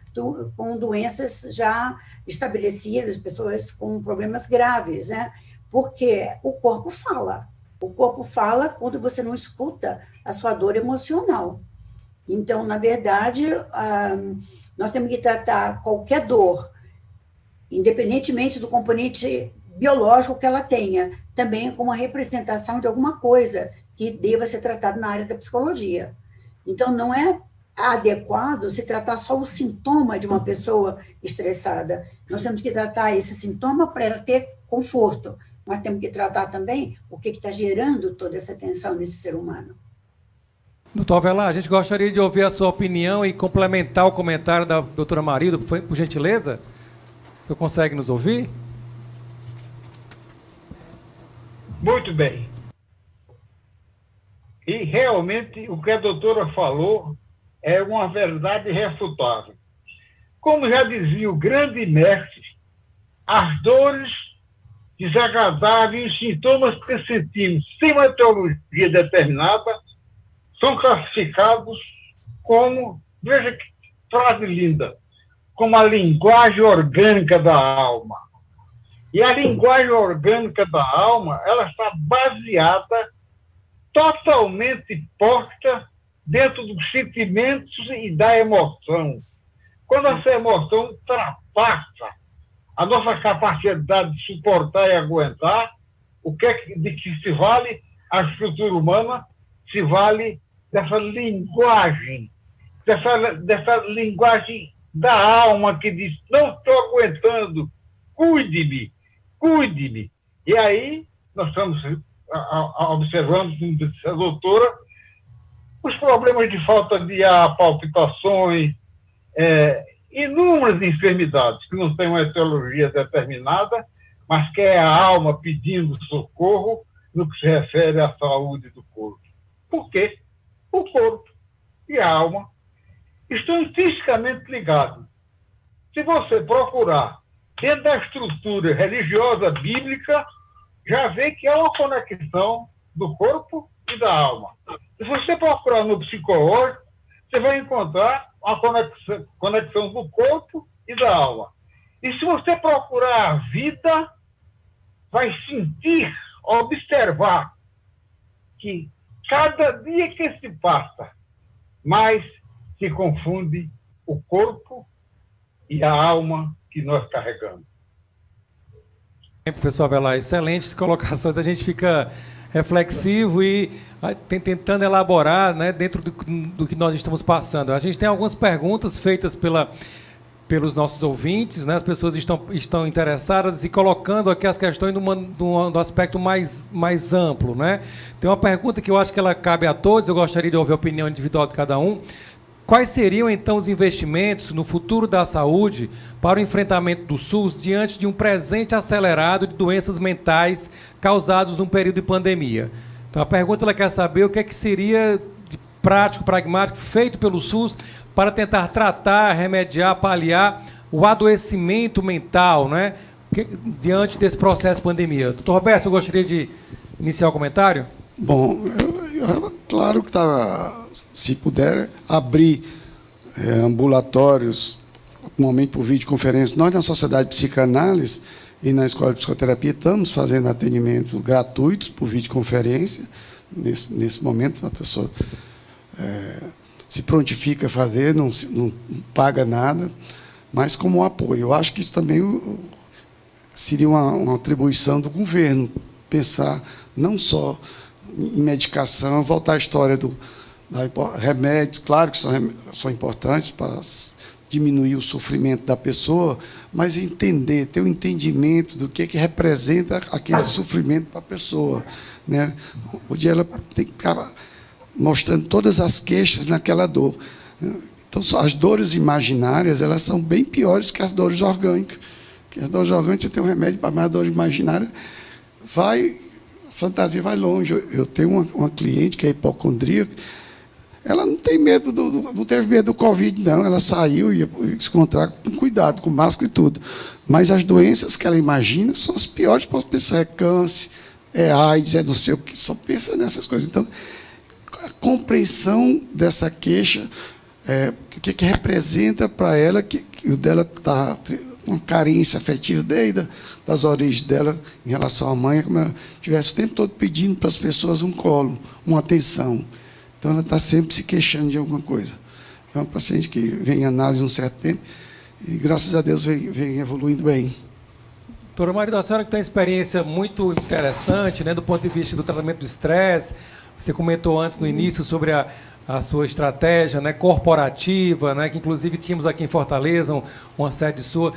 com doenças já estabelecidas, pessoas com problemas graves, né? Porque o corpo fala. O corpo fala quando você não escuta a sua dor emocional. Então, na verdade, nós temos que tratar qualquer dor, independentemente do componente biológico que ela tenha, também como uma representação de alguma coisa que deva ser tratado na área da psicologia. Então, não é adequado se tratar só o sintoma de uma pessoa estressada. Nós temos que tratar esse sintoma para ela ter conforto, mas temos que tratar também o que está gerando toda essa tensão nesse ser humano. Doutor Avelar, a gente gostaria de ouvir a sua opinião e complementar o comentário da doutora Marilda, por gentileza. O senhor consegue nos ouvir? Muito bem. E realmente o que a doutora falou é uma verdade irrefutável. Como já dizia o grande mestre, as dores desagradáveis e sintomas que sentimos sem uma etiologia determinada são classificados como, veja que frase linda, como a linguagem orgânica da alma. E a linguagem orgânica da alma, ela está baseada, totalmente posta dentro dos sentimentos e da emoção. Quando essa emoção ultrapassa a nossa capacidade de suportar e aguentar, de que se vale a estrutura humana, se vale dessa linguagem da alma que diz, não estou aguentando, cuide-me. E aí nós estamos observando, como disse a doutora, os problemas de falta de ar, palpitações, inúmeras enfermidades que não têm uma etiologia determinada, mas que é a alma pedindo socorro no que se refere à saúde do corpo. Por quê? O corpo e a alma estão intrinsecamente ligados. Se você procurar dentro da estrutura religiosa bíblica, já vê que há uma conexão do corpo e da alma. Se você procurar no psicológico, você vai encontrar uma conexão do corpo e da alma. E se você procurar a vida, vai sentir, observar que cada dia que se passa, mais se confunde o corpo e a alma que nós carregamos. Professor Avelar, excelentes colocações. A gente fica reflexivo e tentando elaborar, né, dentro do que nós estamos passando. A gente tem algumas perguntas feitas pelos nossos ouvintes, né? As pessoas estão interessadas e colocando aqui as questões do aspecto mais amplo, né? Tem uma pergunta que eu acho que ela cabe a todos, eu gostaria de ouvir a opinião individual de cada um. Quais seriam, então, os investimentos no futuro da saúde para o enfrentamento do SUS diante de um presente acelerado de doenças mentais causadas num período de pandemia? Então, a pergunta ela quer saber o que é que seria de prático, pragmático, feito pelo SUS para tentar tratar, remediar, paliar o adoecimento mental, né, diante desse processo de pandemia. Doutor Roberto, eu gostaria de iniciar o comentário? Bom, claro que se puder abrir ambulatórios, normalmente por videoconferência, nós na Sociedade de Psicanálise e na Escola de Psicoterapia estamos fazendo atendimentos gratuitos por videoconferência. Nesse momento, a pessoa se prontifica a fazer, não paga nada, mas como apoio. Eu acho que isso também seria uma atribuição do governo, pensar não só em medicação, voltar à história remédios, claro que são importantes para diminuir o sofrimento da pessoa, mas ter um entendimento do que representa aquele sofrimento para a pessoa, né? Onde ela tem que ficar mostrando todas as queixas naquela dor. Então, as dores imaginárias, elas são bem piores que as dores orgânicas. Porque as dores orgânicas, você tem um remédio para mais dor imaginária, a fantasia vai longe. Eu tenho uma cliente que é hipocondríaca, ela não tem medo, não teve medo do Covid, não. Ela saiu e ia se encontrar com cuidado, com máscara e tudo. Mas as doenças que ela imagina são as piores para pensar. É câncer, é AIDS, é não sei o que, só pensa nessas coisas. Então, a compreensão dessa queixa, o que representa para ela, que o dela está uma carência afetiva desde das origens dela em relação à mãe, como ela estivesse o tempo todo pedindo para as pessoas um colo, uma atenção. Então, ela está sempre se queixando de alguma coisa. É uma paciente que vem em análise um certo tempo e, graças a Deus, vem evoluindo bem. Doutora Maria, a senhora que tem uma experiência muito interessante, né, do ponto de vista do tratamento do estresse. Você comentou antes, no início, sobre a sua estratégia, né, corporativa, né, que inclusive tínhamos aqui em Fortaleza uma sede sua.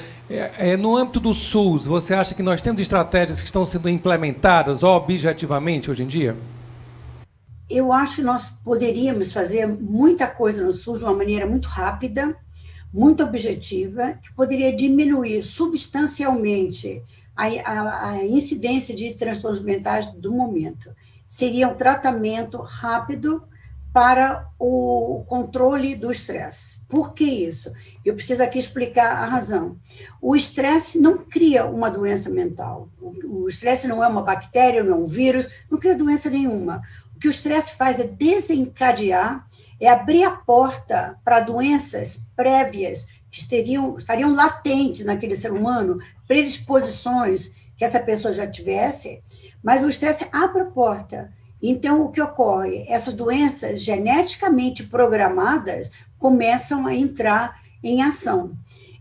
No âmbito do SUS, você acha que nós temos estratégias que estão sendo implementadas objetivamente hoje em dia? Eu acho que nós poderíamos fazer muita coisa no SUS de uma maneira muito rápida, muito objetiva, que poderia diminuir substancialmente a incidência de transtornos mentais do momento. Seria um tratamento rápido para o controle do estresse. Por que isso? Eu preciso aqui explicar a razão. O estresse não cria uma doença mental. O estresse não é uma bactéria, não é um vírus, não cria doença nenhuma. O que o estresse faz é desencadear, é abrir a porta para doenças prévias que estariam latentes naquele ser humano, predisposições que essa pessoa já tivesse, mas o estresse abre a porta. Então, o que ocorre? Essas doenças geneticamente programadas começam a entrar em ação.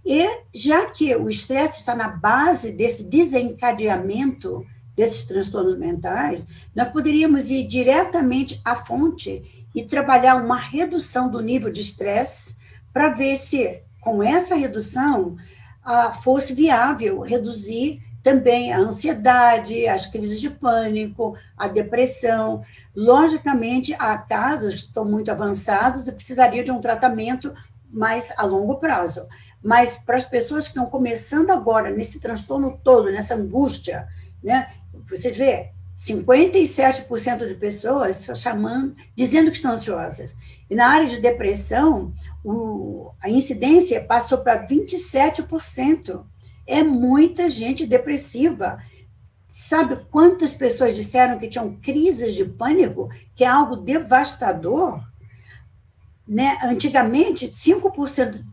E, já que o estresse está na base desse desencadeamento desses transtornos mentais, nós poderíamos ir diretamente à fonte e trabalhar uma redução do nível de estresse para ver se, com essa redução, fosse viável reduzir também a ansiedade, as crises de pânico, a depressão. Logicamente, há casos que estão muito avançados e precisaria de um tratamento mais a longo prazo. Mas para as pessoas que estão começando agora nesse transtorno todo, nessa angústia, né, você vê 57% de pessoas dizendo que estão ansiosas. E na área de depressão, a incidência passou para 27%. É muita gente depressiva. Sabe quantas pessoas disseram que tinham crises de pânico, que é algo devastador? Né? Antigamente, 5%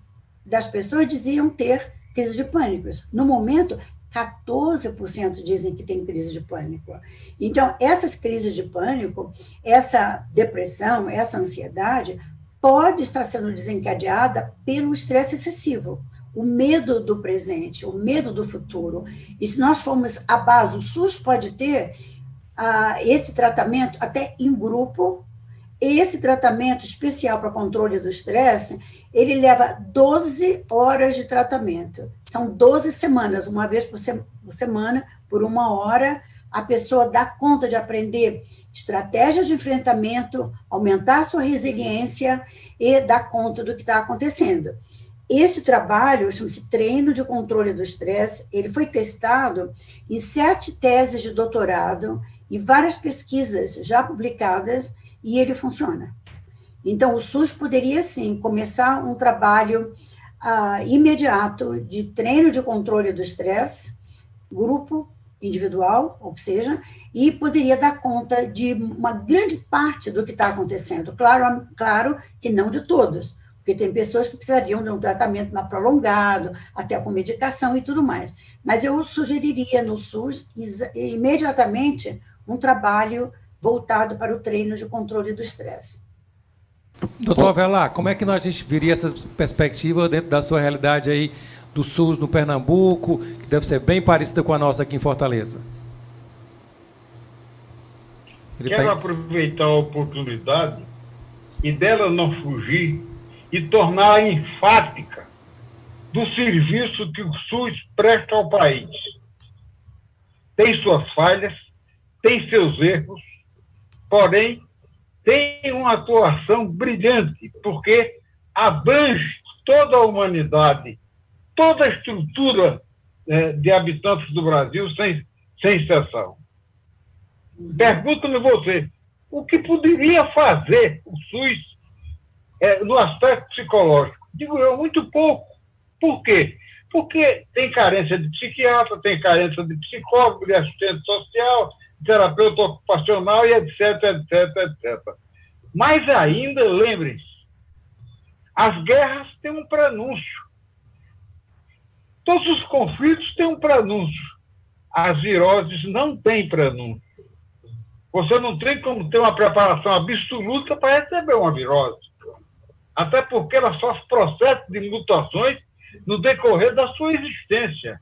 das pessoas diziam ter crises de pânico. No momento, 14% dizem que tem crise de pânico. Então, essas crises de pânico, essa depressão, essa ansiedade, pode estar sendo desencadeada pelo estresse excessivo, o medo do presente, o medo do futuro. E se nós formos à base, o SUS pode ter esse tratamento até em grupo. Esse tratamento especial para controle do estresse, ele leva 12 horas de tratamento. São 12 semanas, uma vez por semana, por 1 hora, a pessoa dá conta de aprender estratégias de enfrentamento, aumentar a sua resiliência e dar conta do que está acontecendo. Esse trabalho chama-se Treino de Controle do Estresse. Ele foi testado em 7 teses de doutorado e várias pesquisas já publicadas, e ele funciona. Então, o SUS poderia, sim, começar um trabalho imediato de treino de controle do estresse, grupo, individual, ou seja, e poderia dar conta de uma grande parte do que está acontecendo. Claro que não de todos, porque tem pessoas que precisariam de um tratamento mais prolongado, até com medicação e tudo mais. Mas eu sugeriria no SUS, imediatamente, um trabalho voltado para o treino de controle do estresse. Doutor Avelar, como é que a gente viria essa perspectiva dentro da sua realidade aí do SUS no Pernambuco, que deve ser bem parecida com a nossa aqui em Fortaleza? Quero aproveitar a oportunidade e dela não fugir e tornar enfática do serviço que o SUS presta ao país. Tem suas falhas, tem seus erros, porém, tem uma atuação brilhante, porque abrange toda a humanidade, toda a estrutura de habitantes do Brasil, sem exceção. Pergunto-lhe você, o que poderia fazer o SUS no aspecto psicológico? Digo eu, muito pouco. Por quê? Porque tem carência de psiquiatra, tem carência de psicólogo, de assistente social, de terapeuta ocupacional e etc, etc, etc. Mas ainda, lembrem-se, as guerras têm um prenúncio. Todos os conflitos têm um prenúncio. As viroses não têm prenúncio. Você não tem como ter uma preparação absoluta para receber uma virose. Até porque ela sofre processo de mutações no decorrer da sua existência.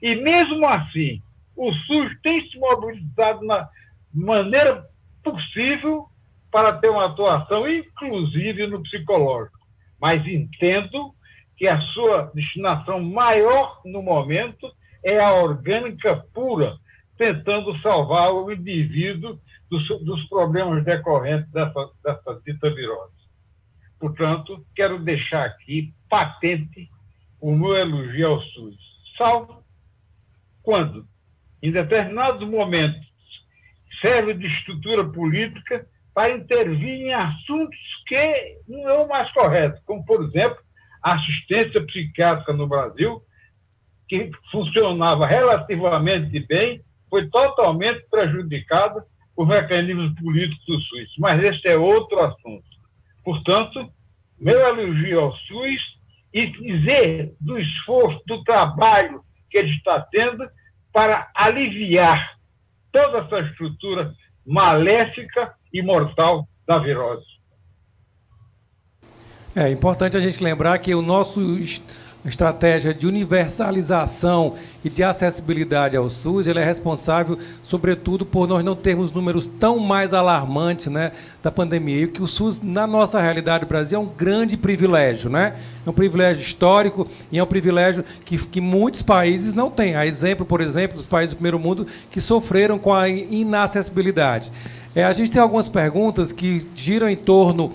E mesmo assim, o SUS tem se mobilizado na maneira possível para ter uma atuação, inclusive no psicológico. Mas entendo que a sua destinação maior no momento é a orgânica pura, tentando salvar o indivíduo dos problemas decorrentes dessa dita virose. Portanto, quero deixar aqui patente o meu elogio ao SUS. Salvo quando, em determinados momentos, serve de estrutura política para intervir em assuntos que não é o mais correto, como, por exemplo, a assistência psiquiátrica no Brasil, que funcionava relativamente bem, foi totalmente prejudicada por mecanismos políticos do SUS. Mas esse é outro assunto. Portanto, meu elogio ao SUS e dizer do esforço, do trabalho que ele está tendo para aliviar toda essa estrutura maléfica e mortal da virose. É importante a gente lembrar que o nosso estratégia de universalização e de acessibilidade ao SUS, ele é responsável, sobretudo, por nós não termos números tão mais alarmantes, né, da pandemia. E que o SUS, na nossa realidade do Brasil, é um grande privilégio, né? É um privilégio histórico e é um privilégio que muitos países não têm. A exemplo, por exemplo, dos países do primeiro mundo que sofreram com a inacessibilidade. A gente tem algumas perguntas que giram em torno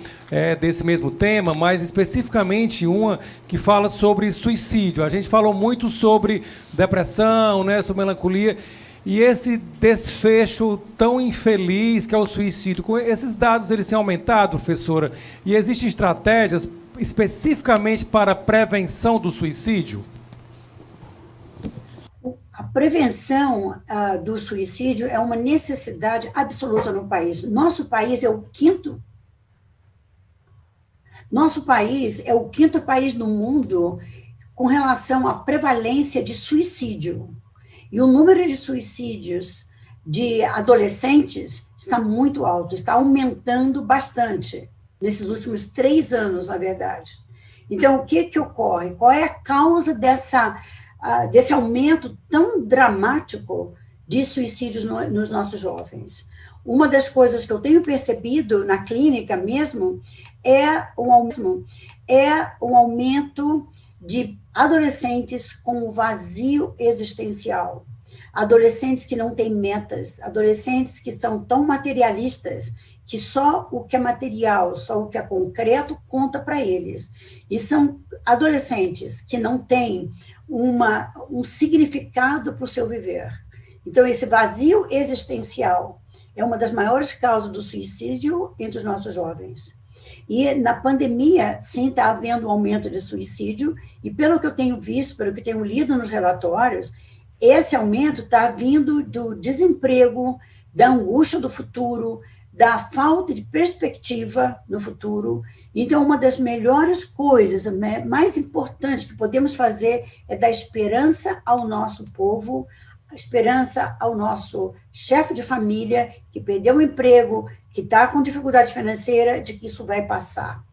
desse mesmo tema, mas especificamente uma que fala sobre suicídio. A gente falou muito sobre depressão, né, sobre melancolia, e esse desfecho tão infeliz que é o suicídio. Com esses dados, eles têm aumentado, professora, e existem estratégias especificamente para a prevenção do suicídio? A prevenção do suicídio é uma necessidade absoluta no país. Nosso país é o quinto país no mundo com relação à prevalência de suicídio. E o número de suicídios de adolescentes está muito alto, está aumentando bastante nesses últimos 3 anos, na verdade. Então, o que ocorre? Qual é a causa desse aumento tão dramático de suicídios nos nossos jovens? Uma das coisas que eu tenho percebido na clínica mesmo é um aumento de adolescentes com vazio existencial, adolescentes que não têm metas, adolescentes que são tão materialistas que só o que é material, só o que é concreto conta para eles. E são adolescentes que não têm um significado para o seu viver. Então, esse vazio existencial é uma das maiores causas do suicídio entre os nossos jovens. E na pandemia, sim, está havendo um aumento de suicídio, e pelo que eu tenho visto, pelo que eu tenho lido nos relatórios, esse aumento está vindo do desemprego, da angústia do futuro, da falta de perspectiva no futuro. Então, uma das melhores coisas, né, mais importantes que podemos fazer é dar esperança ao nosso povo, a esperança ao nosso chefe de família que perdeu o emprego, que está com dificuldade financeira, de que isso vai passar.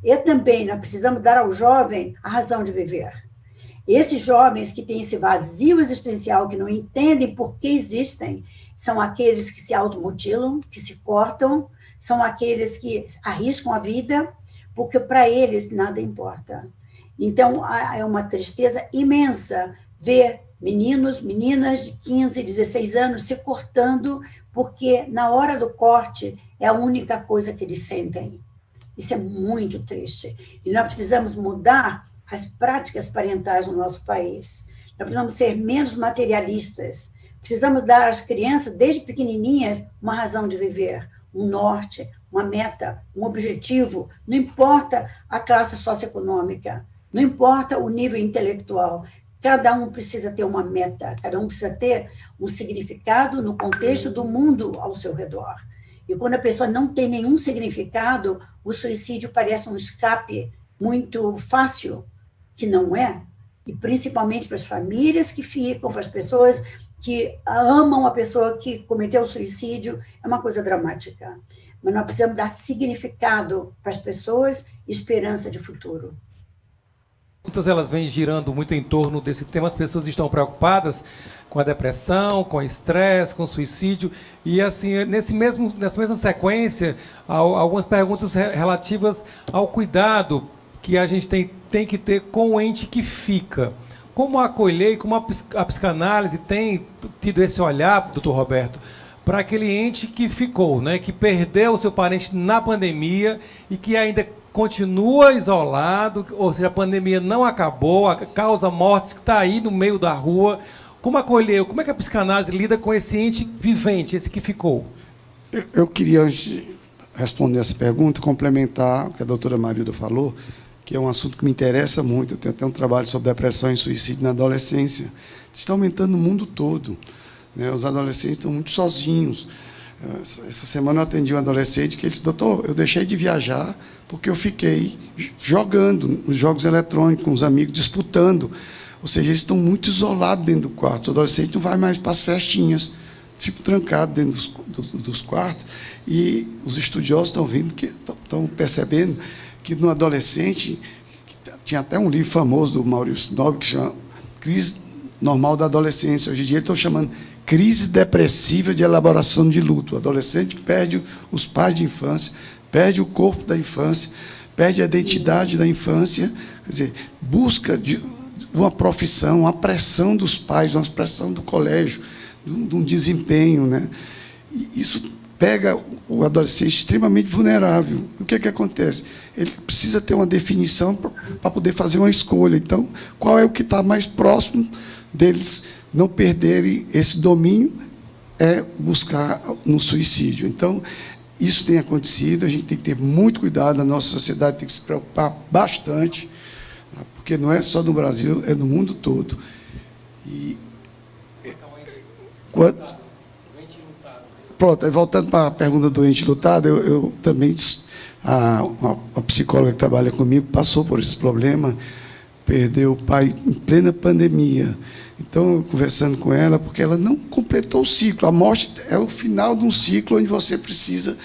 E também nós precisamos dar ao jovem a razão de viver. Esses jovens que têm esse vazio existencial, que não entendem por que existem, são aqueles que se automutilam, que se cortam, são aqueles que arriscam a vida, porque para eles nada importa. Então, é uma tristeza imensa ver meninos, meninas de 15, 16 anos se cortando, porque na hora do corte é a única coisa que eles sentem. Isso é muito triste. E nós precisamos mudar as práticas parentais no nosso país. Nós precisamos ser menos materialistas. Precisamos dar às crianças, desde pequenininhas, uma razão de viver, um norte, uma meta, um objetivo. Não importa a classe socioeconômica, não importa o nível intelectual. Cada um precisa ter uma meta, cada um precisa ter um significado no contexto do mundo ao seu redor. E quando a pessoa não tem nenhum significado, o suicídio parece um escape muito fácil, que não é, e principalmente para as famílias que ficam, para as pessoas que amam a pessoa que cometeu o suicídio, é uma coisa dramática. Mas nós precisamos dar significado para as pessoas e esperança de futuro. Muitas elas vêm girando muito em torno desse tema, as pessoas estão preocupadas com a depressão, com o estresse, com o suicídio, e assim, nessa mesma sequência, algumas perguntas relativas ao cuidado que a gente tem que ter com o ente que fica. Como acolher, como a psicanálise tem tido esse olhar, doutor Roberto, para aquele ente que ficou, né, que perdeu o seu parente na pandemia e que ainda continua isolado, ou seja, a pandemia não acabou, causa mortes que está aí no meio da rua. Como acolher, como é que a psicanálise lida com esse ente vivente, esse que ficou? Eu queria, antes de responder essa pergunta, complementar o que a doutora Marilda falou, que é um assunto que me interessa muito. Eu tenho até um trabalho sobre depressão e suicídio na adolescência. Está aumentando no mundo todo, né? Os adolescentes estão muito sozinhos. Essa semana eu atendi um adolescente que ele disse: doutor, eu deixei de viajar porque eu fiquei jogando nos jogos eletrônicos com os amigos, disputando. Ou seja, eles estão muito isolados dentro do quarto. O adolescente não vai mais para as festinhas, fica trancado dentro dos quartos. E os estudiosos estão percebendo que no adolescente, tinha até um livro famoso do Maurício Nobre que chama Crise Normal da Adolescência. Hoje em dia eles estão chamando crise depressiva de elaboração de luto. O adolescente perde os pais de infância, perde o corpo da infância, perde a identidade da infância, quer dizer, busca de uma profissão, uma pressão dos pais, uma pressão do colégio, de um desempenho, né? E isso pega o adolescente extremamente vulnerável. O que acontece? Ele precisa ter uma definição para poder fazer uma escolha. Então, qual é o que está mais próximo deles não perderem esse domínio? É buscar no suicídio. Então, isso tem acontecido, a gente tem que ter muito cuidado, a nossa sociedade tem que se preocupar bastante, porque não é só no Brasil, é no mundo todo. E pronto, voltando para a pergunta do ente lutado, eu também, uma psicóloga que trabalha comigo passou por esse problema, perdeu o pai em plena pandemia. Então, eu conversando com ela, porque ela não completou o ciclo. A morte é o final de um ciclo onde você precisa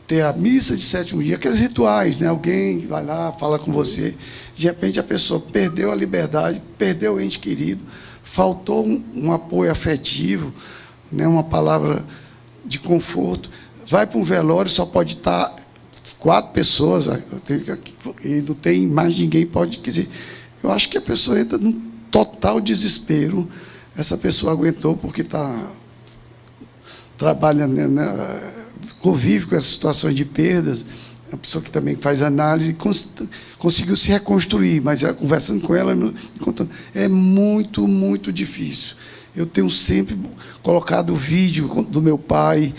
ter a missa de sétimo dia, aqueles rituais, né? Alguém vai lá, fala com você, de repente a pessoa perdeu a liberdade, perdeu o ente querido, faltou um apoio afetivo, né? Uma palavra de conforto, vai para um velório, só pode estar 4 pessoas, e não tem mais ninguém, pode, quer dizer, eu acho que a pessoa entra num total desespero. Essa pessoa aguentou porque trabalha, né, convive com essas situações de perdas, a pessoa que também faz análise, conseguiu se reconstruir, mas conversando com ela, me contando, é muito, muito difícil. Eu tenho sempre colocado o vídeo do meu pai,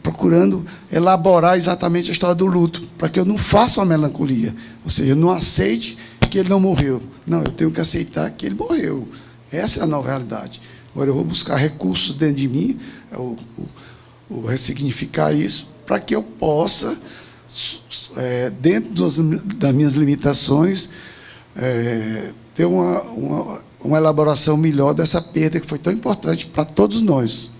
procurando elaborar exatamente a história do luto, para que eu não faça uma melancolia, ou seja, eu não aceite que ele não morreu. Não, eu tenho que aceitar que ele morreu. Essa é a nova realidade. Agora eu vou buscar recursos dentro de mim, o ressignificar isso, para que eu possa, dentro das minhas limitações, ter uma elaboração melhor dessa perda que foi tão importante para todos nós.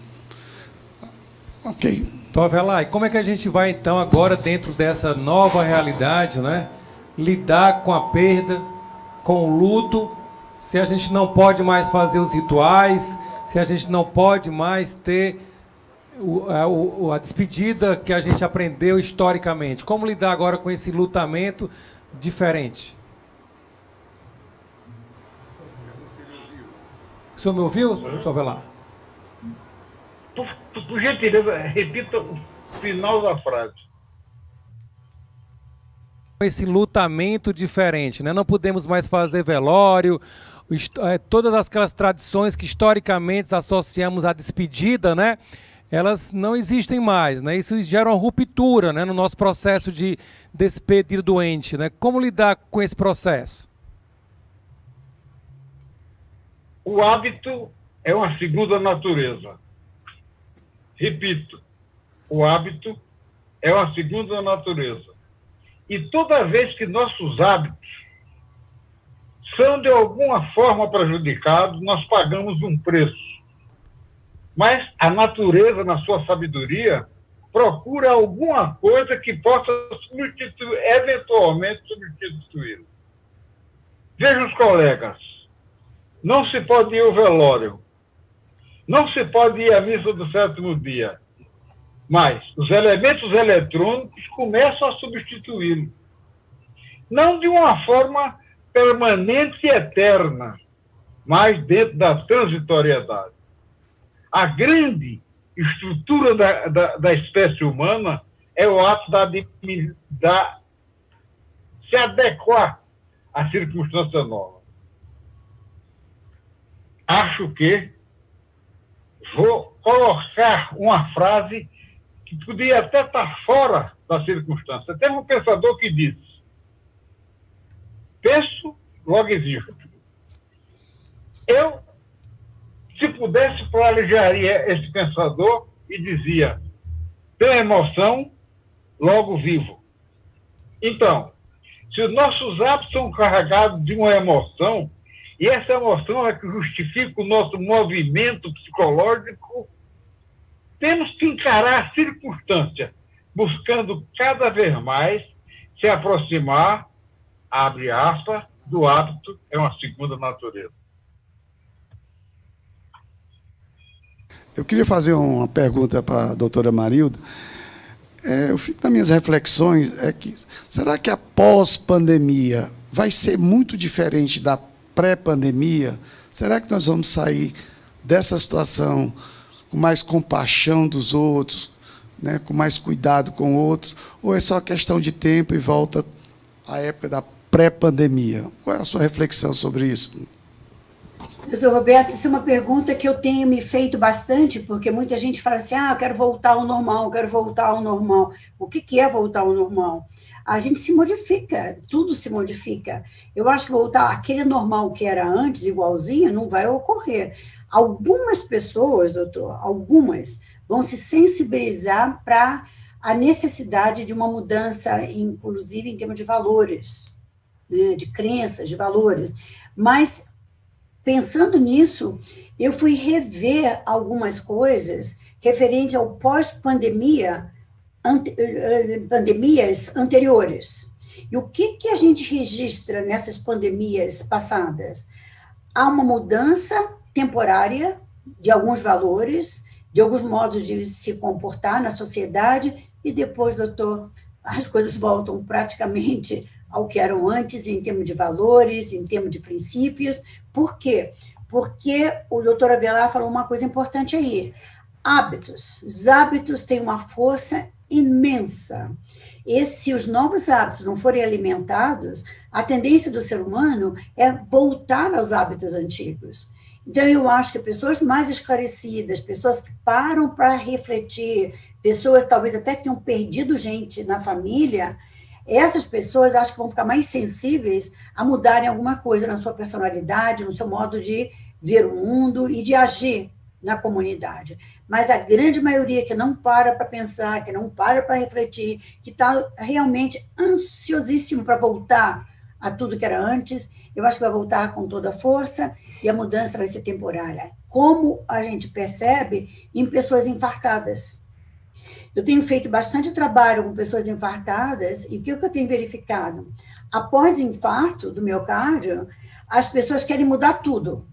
Ok. Então, Avelar, e como é que a gente vai, então, agora, dentro dessa nova realidade, né, lidar com a perda, com o luto, se a gente não pode mais fazer os rituais, se a gente não pode mais ter a despedida que a gente aprendeu historicamente? Como lidar agora com esse lutamento diferente? O senhor me ouviu, doutor Avelar? Por gentileza, repita o final da frase. Esse lutamento diferente, né? Não podemos mais fazer velório, todas aquelas tradições que historicamente associamos à despedida, né? Elas não existem mais, né? Isso gera uma ruptura, né, no nosso processo de despedir doente, né? Como lidar com esse processo? O hábito é uma segunda natureza. Repito, o hábito é uma segunda natureza. E toda vez que nossos hábitos são de alguma forma prejudicados, nós pagamos um preço. Mas a natureza, na sua sabedoria, procura alguma coisa que possa eventualmente substituí-lo. Veja os colegas, não se pode ir ao velório, não se pode ir à missa do sétimo dia, mas os elementos eletrônicos começam a substituí-lo. Não de uma forma permanente e eterna, mas dentro da transitoriedade. A grande estrutura da espécie humana é o ato da se adequar à circunstância nova. Acho que vou colocar uma frase que podia até estar fora da circunstância. Teve um pensador que disse: penso, logo existo. Eu, se pudesse, plagiaria esse pensador e dizia: tenho emoção, logo vivo. Então, se os nossos hábitos são carregados de uma emoção, e essa emoção é que justifica o nosso movimento psicológico, temos que encarar a circunstância, buscando cada vez mais se aproximar, abre aspas, do hábito, é uma segunda natureza. Eu queria fazer uma pergunta para a doutora Marilda. Eu fico nas minhas reflexões, será que a pós-pandemia vai ser muito diferente da pré-pandemia? Será que nós vamos sair dessa situação com mais compaixão dos outros, né, com mais cuidado com outros, ou é só questão de tempo e volta à época da pré-pandemia? Qual é a sua reflexão sobre isso? Doutor Roberto, essa é uma pergunta que eu tenho me feito bastante, porque muita gente fala assim, eu quero voltar ao normal, quero voltar ao normal. O que é voltar ao normal? A gente se modifica, tudo se modifica. Eu acho que voltar àquele normal que era antes, igualzinho, não vai ocorrer. Algumas pessoas, doutor, algumas, vão se sensibilizar para a necessidade de uma mudança, inclusive em termos de valores, né, de crenças, de valores. Mas, pensando nisso, eu fui rever algumas coisas referente ao pós-pandemia, pandemias anteriores. E o que a gente registra nessas pandemias passadas? Há uma mudança temporária de alguns valores, de alguns modos de se comportar na sociedade, e depois, doutor, as coisas voltam praticamente ao que eram antes, em termos de valores, em termos de princípios. Por quê? Porque o doutor Avelar falou uma coisa importante aí. Hábitos. Os hábitos têm uma força imensa. E se os novos hábitos não forem alimentados, a tendência do ser humano é voltar aos hábitos antigos. Então, eu acho que pessoas mais esclarecidas, pessoas que param para refletir, pessoas talvez até que tenham perdido gente na família, essas pessoas acho que vão ficar mais sensíveis a mudarem alguma coisa na sua personalidade, no seu modo de ver o mundo e de agir na comunidade. Mas a grande maioria que não para pensar, que não para refletir, que está realmente ansiosíssimo para voltar a tudo que era antes, eu acho que vai voltar com toda a força e a mudança vai ser temporária. Como a gente percebe em pessoas infartadas. Eu tenho feito bastante trabalho com pessoas infartadas e o que eu tenho verificado? Após o infarto do miocárdio, as pessoas querem mudar tudo.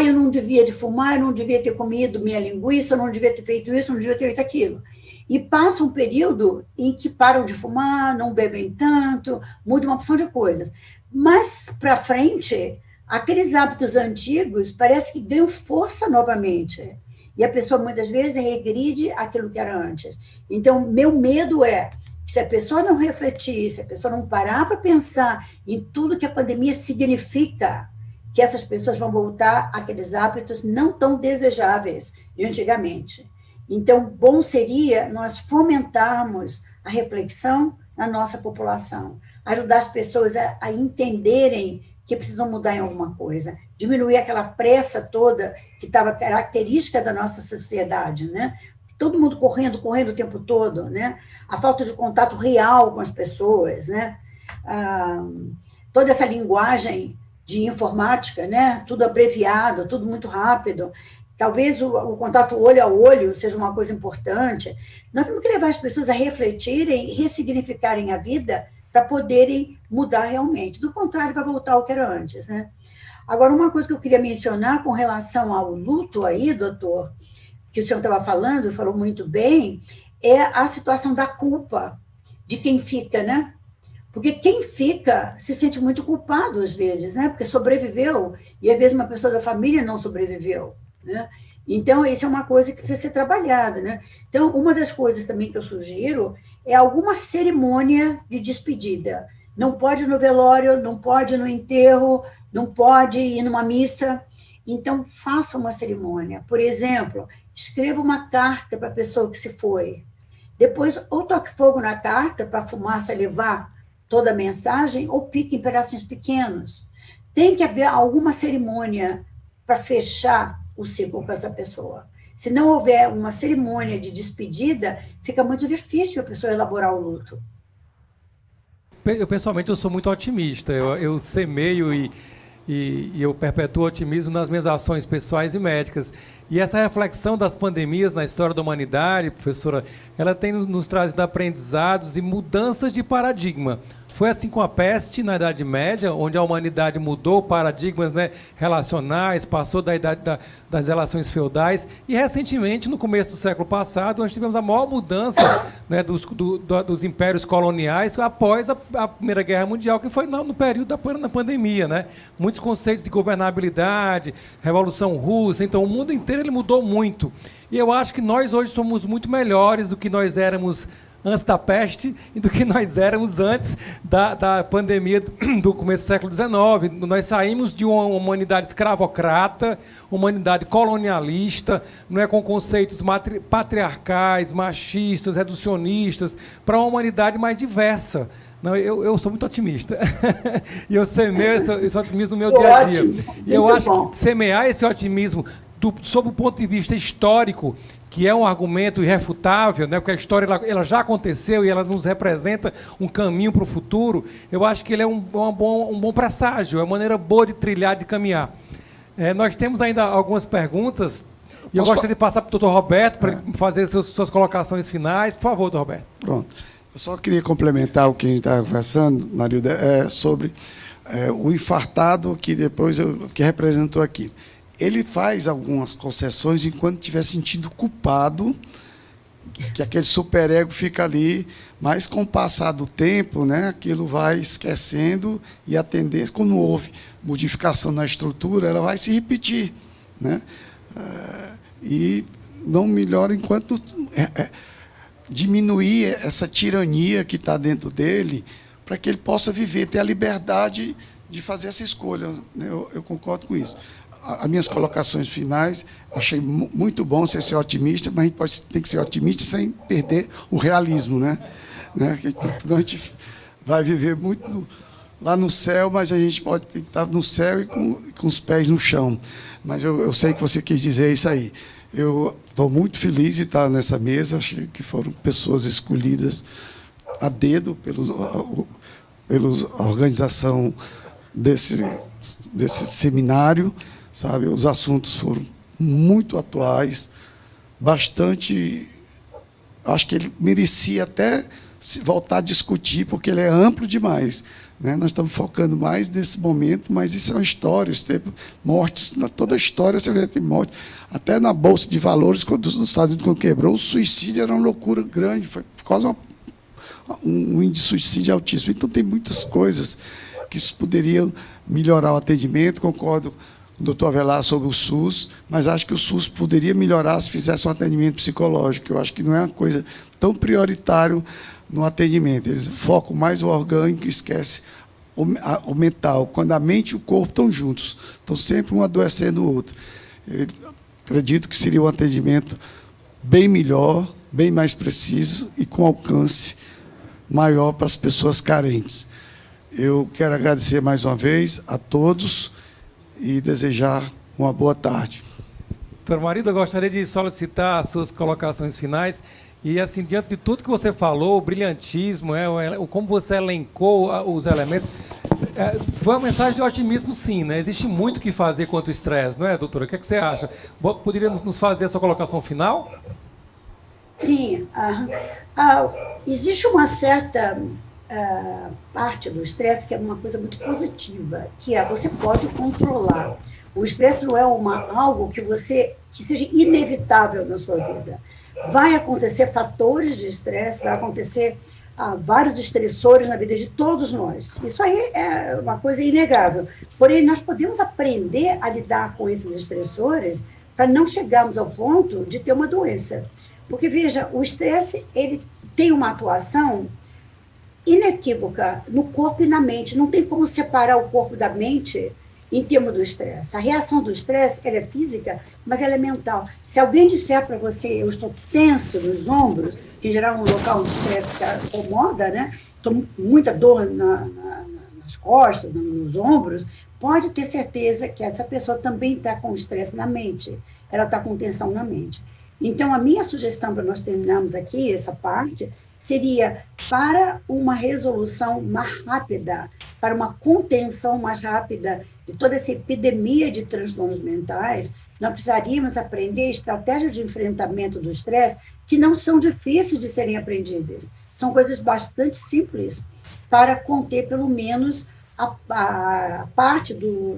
Eu não devia de fumar, eu não devia ter comido minha linguiça, eu não devia ter feito isso, eu não devia ter feito aquilo. E passa um período em que param de fumar, não bebem tanto, muda uma opção de coisas. Mas, para frente, aqueles hábitos antigos parece que ganham força novamente. E a pessoa, muitas vezes, regride aquilo que era antes. Então, meu medo é que se a pessoa não refletir, se a pessoa não parar para pensar em tudo que a pandemia significa, que essas pessoas vão voltar àqueles hábitos não tão desejáveis de antigamente. Então, bom seria nós fomentarmos a reflexão na nossa população, ajudar as pessoas a entenderem que precisam mudar em alguma coisa, diminuir aquela pressa toda que estava característica da nossa sociedade, né? Todo mundo correndo o tempo todo, né? A falta de contato real com as pessoas, né? Toda essa linguagem de informática, né? Tudo abreviado, tudo muito rápido. Talvez o contato olho a olho seja uma coisa importante. Nós temos que levar as pessoas a refletirem, ressignificarem a vida para poderem mudar realmente. Do contrário, vai voltar ao que era antes, né? Agora, uma coisa que eu queria mencionar com relação ao luto aí, doutor, que o senhor estava falando, falou muito bem, é a situação da culpa de quem fica, né? Porque quem fica se sente muito culpado às vezes, né? Porque sobreviveu, e às vezes uma pessoa da família não sobreviveu, né? Então, isso é uma coisa que precisa ser trabalhada, né? Então, uma das coisas também que eu sugiro é alguma cerimônia de despedida. Não pode ir no velório, não pode ir no enterro, não pode ir numa missa. Então, faça uma cerimônia. Por exemplo, escreva uma carta para a pessoa que se foi. Depois, ou toque fogo na carta para a fumaça levar toda a mensagem, ou pique em pedacinhos pequenos. Tem que haver alguma cerimônia para fechar o ciclo com essa pessoa. Se não houver uma cerimônia de despedida, fica muito difícil a pessoa elaborar o luto. Pessoalmente, eu sou muito otimista. Eu semeio e eu perpetuo o otimismo nas minhas ações pessoais e médicas. E essa reflexão das pandemias na história da humanidade, professora, ela tem nos trazido aprendizados e mudanças de paradigma. Foi assim com a peste na Idade Média, onde a humanidade mudou paradigmas, né, relacionais, passou da idade das relações feudais, e recentemente, no começo do século passado, nós tivemos a maior mudança, né, dos impérios coloniais após a Primeira Guerra Mundial, que foi no período da pandemia, né? Muitos conceitos de governabilidade, Revolução Russa, então o mundo inteiro ele mudou muito. E eu acho que nós hoje somos muito melhores do que nós éramos antes da peste e do que nós éramos antes da pandemia do começo do século XIX. Nós saímos de uma humanidade escravocrata, humanidade colonialista, não é, com conceitos patriarcais, machistas, reducionistas, para uma humanidade mais diversa. Não, eu sou muito otimista. E eu semeio esse otimismo no meu dia a dia. E eu acho que semear esse otimismo sob o ponto de vista histórico, que é um argumento irrefutável, né? Porque a história ela já aconteceu e ela nos representa um caminho para o futuro, eu acho que ele é um bom presságio, é uma maneira boa de trilhar, de caminhar. Nós temos ainda algumas perguntas, e eu gostaria de passar para o doutor Roberto para fazer suas colocações finais. Por favor, doutor Roberto. Pronto. Eu só queria complementar o que a gente estava conversando, Marilda, sobre o infartado que representou aqui. Ele faz algumas concessões enquanto estiver sentindo culpado, que aquele superego fica ali, mas com o passar do tempo, né, aquilo vai esquecendo e a tendência, quando houve modificação na estrutura, ela vai se repetir, né? E não melhora enquanto diminuir essa tirania que está dentro dele, para que ele possa viver, ter a liberdade de fazer essa escolha, né? Eu concordo com isso. As minhas colocações finais, achei muito bom ser otimista, mas a gente tem que ser otimista sem perder o realismo, né? Senão a gente vai viver muito lá no céu, mas a gente pode estar no céu e com os pés no chão. Mas eu sei que você quis dizer isso aí. Eu estou muito feliz de estar nessa mesa, achei que foram pessoas escolhidas a dedo pela organização desse seminário, sabe? Os assuntos foram muito atuais, bastante... Acho que ele merecia até se voltar a discutir, porque ele é amplo demais, né? Nós estamos focando mais nesse momento, mas isso é uma história, isso tem mortes, toda a história você vê tem morte. Até na Bolsa de Valores, quando os Estados Unidos quando quebrou, o suicídio era uma loucura grande, foi quase um índice de suicídio altíssimo. Então, tem muitas coisas que poderiam melhorar o atendimento. Concordo com o doutor Avelar sobre o SUS, mas acho que o SUS poderia melhorar se fizesse um atendimento psicológico. Eu acho que não é uma coisa tão prioritária no atendimento. Eles focam mais o orgânico e esquecem o mental, quando a mente e o corpo estão juntos, estão sempre um adoecendo o outro. Eu acredito que seria um atendimento bem melhor, bem mais preciso e com alcance maior para as pessoas carentes. Eu quero agradecer mais uma vez a todos e desejar uma boa tarde. Doutor Marido, eu gostaria de solicitar as suas colocações finais e, assim, diante de tudo que você falou, o brilhantismo, como você elencou os elementos, foi uma mensagem de otimismo, sim, né? Existe muito o que fazer contra o estresse, não é, doutora? O que você acha? Poderia nos fazer a sua colocação final? Sim. Existe uma certa parte do estresse que é uma coisa muito positiva, que é você pode controlar. O estresse não é algo que seja inevitável na sua vida. Vai acontecer fatores de estresse, vai acontecer vários estressores na vida de todos nós. Isso aí é uma coisa inegável. Porém, nós podemos aprender a lidar com esses estressores para não chegarmos ao ponto de ter uma doença. Porque, veja, o estresse ele tem uma atuação inequívoca no corpo e na mente. Não tem como separar o corpo da mente em termos do estresse. A reação do estresse ela é física, mas ela é mental. Se alguém disser para você, eu estou tenso nos ombros, que em geral é um local onde o estresse se acomoda, né? Estou com muita dor nas costas, nos ombros, pode ter certeza que essa pessoa também está com estresse na mente. Ela está com tensão na mente. Então, a minha sugestão para nós terminarmos aqui, essa parte, seria para uma resolução mais rápida, para uma contenção mais rápida de toda essa epidemia de transtornos mentais, nós precisaríamos aprender estratégias de enfrentamento do estresse que não são difíceis de serem aprendidas. São coisas bastante simples para conter, pelo menos, a parte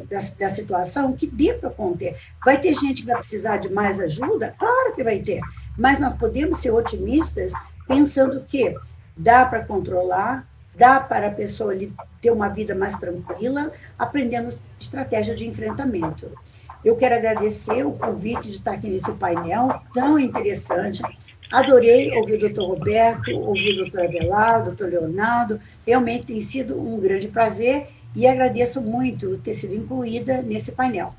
da situação que dê para conter. Vai ter gente que vai precisar de mais ajuda? Claro que vai ter, mas nós podemos ser otimistas pensando que dá para controlar, dá para a pessoa ali ter uma vida mais tranquila, aprendendo estratégia de enfrentamento. Eu quero agradecer o convite de estar aqui nesse painel tão interessante. Adorei ouvir o doutor Roberto, ouvir o doutor Avelar, o doutor Leonardo. Realmente tem sido um grande prazer e agradeço muito ter sido incluída nesse painel.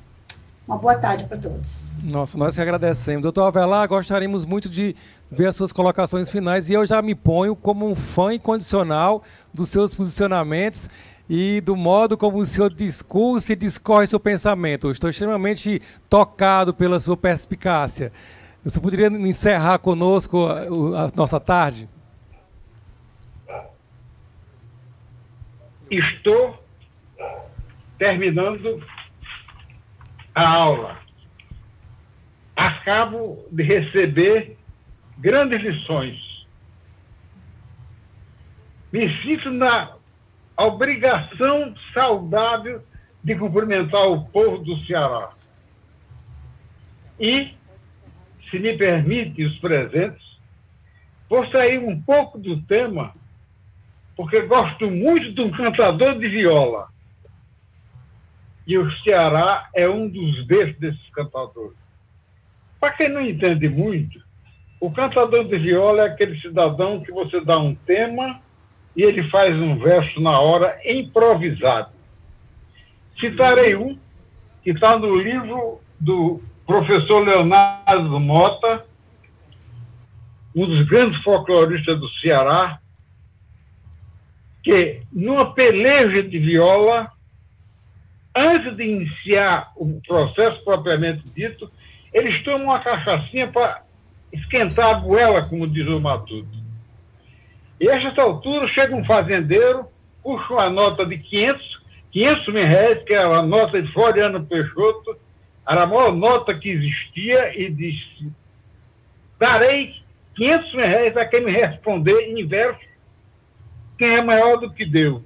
Uma boa tarde para todos. Nossa, nós que agradecemos. Doutor Avelar, gostaríamos muito de ver as suas colocações finais e eu já me ponho como um fã incondicional dos seus posicionamentos e do modo como o senhor discursa e discorre seu pensamento. Eu estou extremamente tocado pela sua perspicácia. Você poderia encerrar conosco a nossa tarde? Estou terminando a aula. Acabo de receber grandes lições. Me sinto na obrigação saudável de cumprimentar o povo do Ceará. E, se me permite os presentes, vou sair um pouco do tema, porque gosto muito de um cantador de viola. E o Ceará é um dos berços desses cantadores. Para quem não entende muito, o cantador de viola é aquele cidadão que você dá um tema e ele faz um verso na hora, improvisado. Citarei um que está no livro do professor Leonardo Mota, um dos grandes folcloristas do Ceará, que, numa peleja de viola, antes de iniciar o processo propriamente dito, eles tomam uma cachaçinha para esquentar a goela, como diz o Matuto. E a essa altura chega um fazendeiro, puxa uma nota de 500 mil reais, que era a nota de Floriano Peixoto, era a maior nota que existia, e disse: darei 500 mil reais a quem me responder em verso quem é maior do que Deus.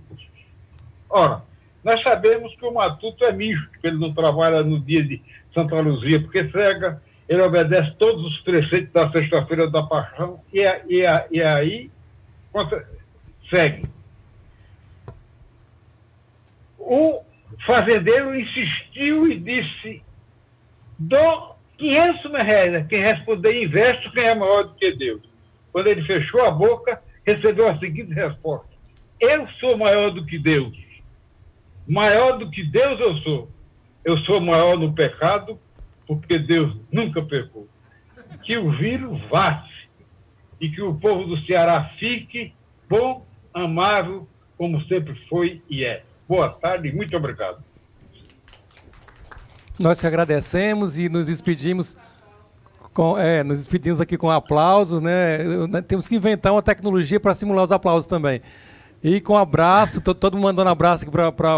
Ora, nós sabemos que o Matuto é misto, que ele não trabalha no dia de Santa Luzia porque cega, ele obedece todos os preceitos da Sexta-feira da Paixão, e aí segue. O fazendeiro insistiu e disse: dou 500 mil reais a quem responder em verso quem é maior do que Deus. Quando ele fechou a boca, recebeu a seguinte resposta: eu sou maior do que Deus. Maior do que Deus eu sou. Eu sou maior no pecado, porque Deus nunca pecou. Que o vírus vá e que o povo do Ceará fique bom, amável, como sempre foi e é. Boa tarde e muito obrigado. Nós te agradecemos e nos despedimos aqui com aplausos, né? Temos que inventar uma tecnologia para simular os aplausos também. E com abraço, todo mundo mandando abraço aqui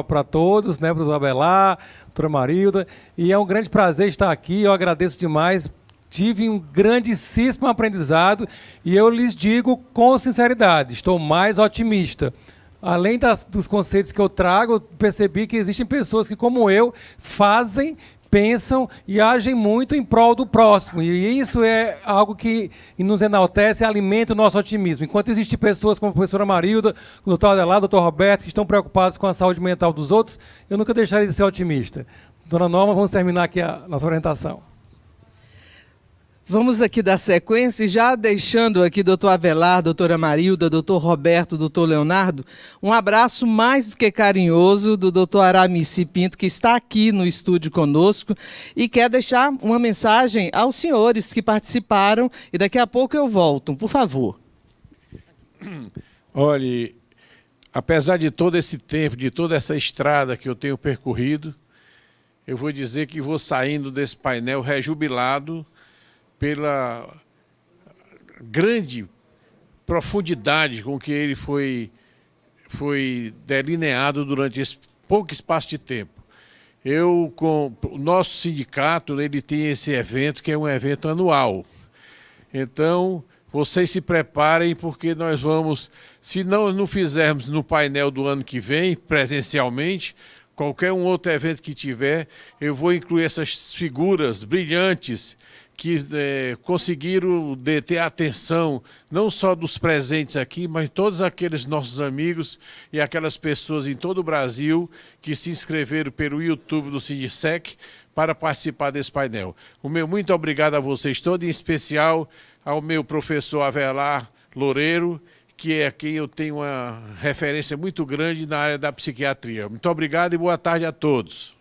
para todos, né? Para o Avelar, para a Marilda. E é um grande prazer estar aqui, eu agradeço demais. Tive um grandíssimo aprendizado e eu lhes digo com sinceridade, estou mais otimista. Além dos conceitos que eu trago, eu percebi que existem pessoas que, como eu, fazem, pensam e agem muito em prol do próximo. E isso é algo que nos enaltece e alimenta o nosso otimismo. Enquanto existem pessoas como a professora Marilda, o doutor Adelar, o doutor Roberto, que estão preocupados com a saúde mental dos outros, eu nunca deixaria de ser otimista. Dona Norma, vamos terminar aqui a nossa orientação. Vamos aqui dar sequência, já deixando aqui doutor Avelar, doutora Marilda, doutor Roberto, doutor Leonardo, um abraço mais do que carinhoso do doutor Aramis Pinto, que está aqui no estúdio conosco e quer deixar uma mensagem aos senhores que participaram e daqui a pouco eu volto, por favor. Olhe, apesar de todo esse tempo, de toda essa estrada que eu tenho percorrido, eu vou dizer que vou saindo desse painel rejubilado pela grande profundidade com que ele foi delineado durante esse pouco espaço de tempo. O nosso sindicato, ele tem esse evento que é um evento anual. Então, vocês se preparem, porque nós vamos, se não fizermos no painel do ano que vem, presencialmente, qualquer um outro evento que tiver, eu vou incluir essas figuras brilhantes que conseguiram deter a atenção não só dos presentes aqui, mas todos aqueles nossos amigos e aquelas pessoas em todo o Brasil que se inscreveram pelo YouTube do Sindicec para participar desse painel. O meu muito obrigado a vocês todos, em especial ao meu professor Avelar Loureiro, que é quem eu tenho uma referência muito grande na área da psiquiatria. Muito obrigado e boa tarde a todos.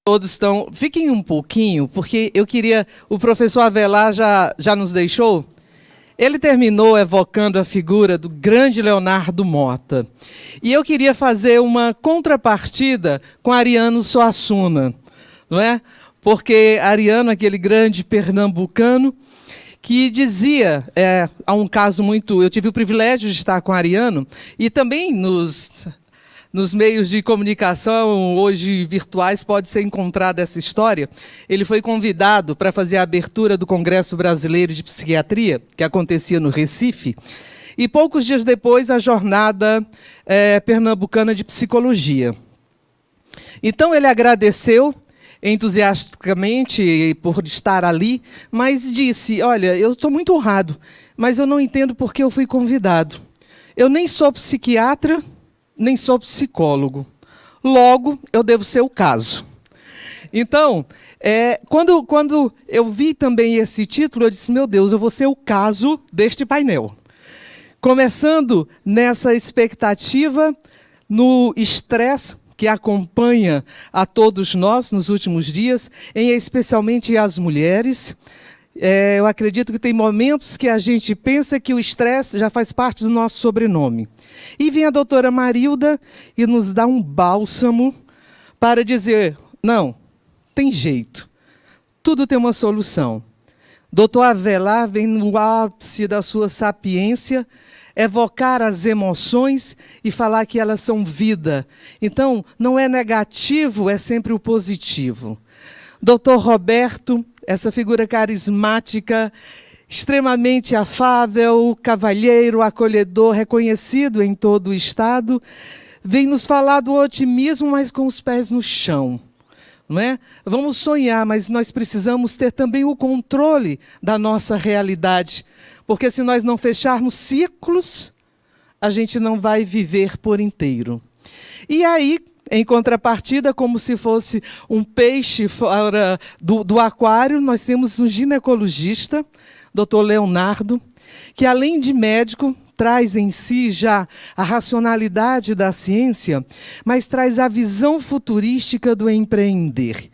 Todos estão... Fiquem um pouquinho, porque eu queria... O professor Avelar já nos deixou. Ele terminou evocando a figura do grande Leonardo Mota. E eu queria fazer uma contrapartida com Ariano Suassuna, não é? Porque Ariano, aquele grande pernambucano, que dizia, há um caso muito... Eu tive o privilégio de estar com Ariano, e também nos meios de comunicação, hoje virtuais, pode ser encontrada essa história. Ele foi convidado para fazer a abertura do Congresso Brasileiro de Psiquiatria, que acontecia no Recife, e poucos dias depois a Jornada Pernambucana de Psicologia. Então ele agradeceu entusiasticamente por estar ali, mas disse: olha, eu estou muito honrado, mas eu não entendo por que eu fui convidado. Eu nem sou psiquiatra, nem sou psicólogo. Logo, eu devo ser o caso. Então, quando eu vi também esse título, eu disse: meu Deus, eu vou ser o caso deste painel. Começando nessa expectativa, no estresse que acompanha a todos nós nos últimos dias, especialmente as mulheres. Eu acredito que tem momentos que a gente pensa que o estresse já faz parte do nosso sobrenome. E vem a doutora Marilda e nos dá um bálsamo para dizer, não, tem jeito, tudo tem uma solução. Doutor Avelar vem no ápice da sua sapiência, evocar as emoções e falar que elas são vida. Então, não é negativo, é sempre o positivo. Doutor Roberto, essa figura carismática, extremamente afável, cavalheiro, acolhedor, reconhecido em todo o Estado, vem nos falar do otimismo, mas com os pés no chão. Não é? Vamos sonhar, mas nós precisamos ter também o controle da nossa realidade, porque se nós não fecharmos ciclos, a gente não vai viver por inteiro. E aí, em contrapartida, como se fosse um peixe fora do aquário, nós temos um ginecologista, Dr. Leonardo, que além de médico, traz em si já a racionalidade da ciência, mas traz a visão futurística do empreender.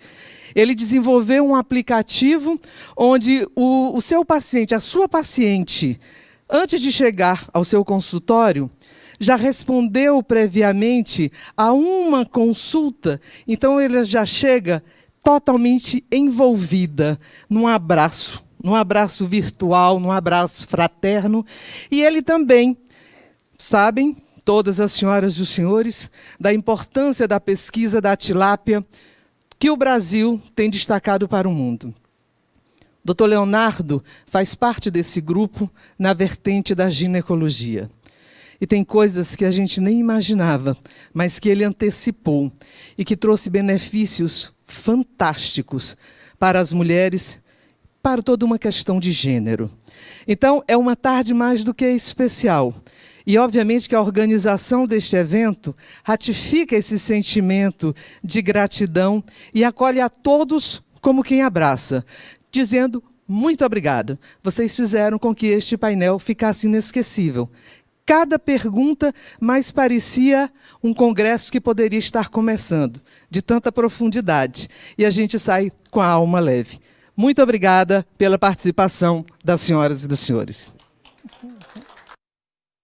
Ele desenvolveu um aplicativo onde o seu paciente, a sua paciente, antes de chegar ao seu consultório, já respondeu previamente a uma consulta, então ele já chega totalmente envolvida num abraço virtual, num abraço fraterno. E ele também, sabem, todas as senhoras e os senhores, da importância da pesquisa da tilápia que o Brasil tem destacado para o mundo. Dr. Leonardo faz parte desse grupo na vertente da ginecologia. E tem coisas que a gente nem imaginava, mas que ele antecipou e que trouxe benefícios fantásticos para as mulheres, para toda uma questão de gênero. Então, é uma tarde mais do que especial. E, obviamente, que a organização deste evento ratifica esse sentimento de gratidão e acolhe a todos como quem abraça, dizendo muito obrigado. Vocês fizeram com que este painel ficasse inesquecível. Cada pergunta mais parecia um congresso que poderia estar começando, de tanta profundidade. E a gente sai com a alma leve. Muito obrigada pela participação das senhoras e dos senhores.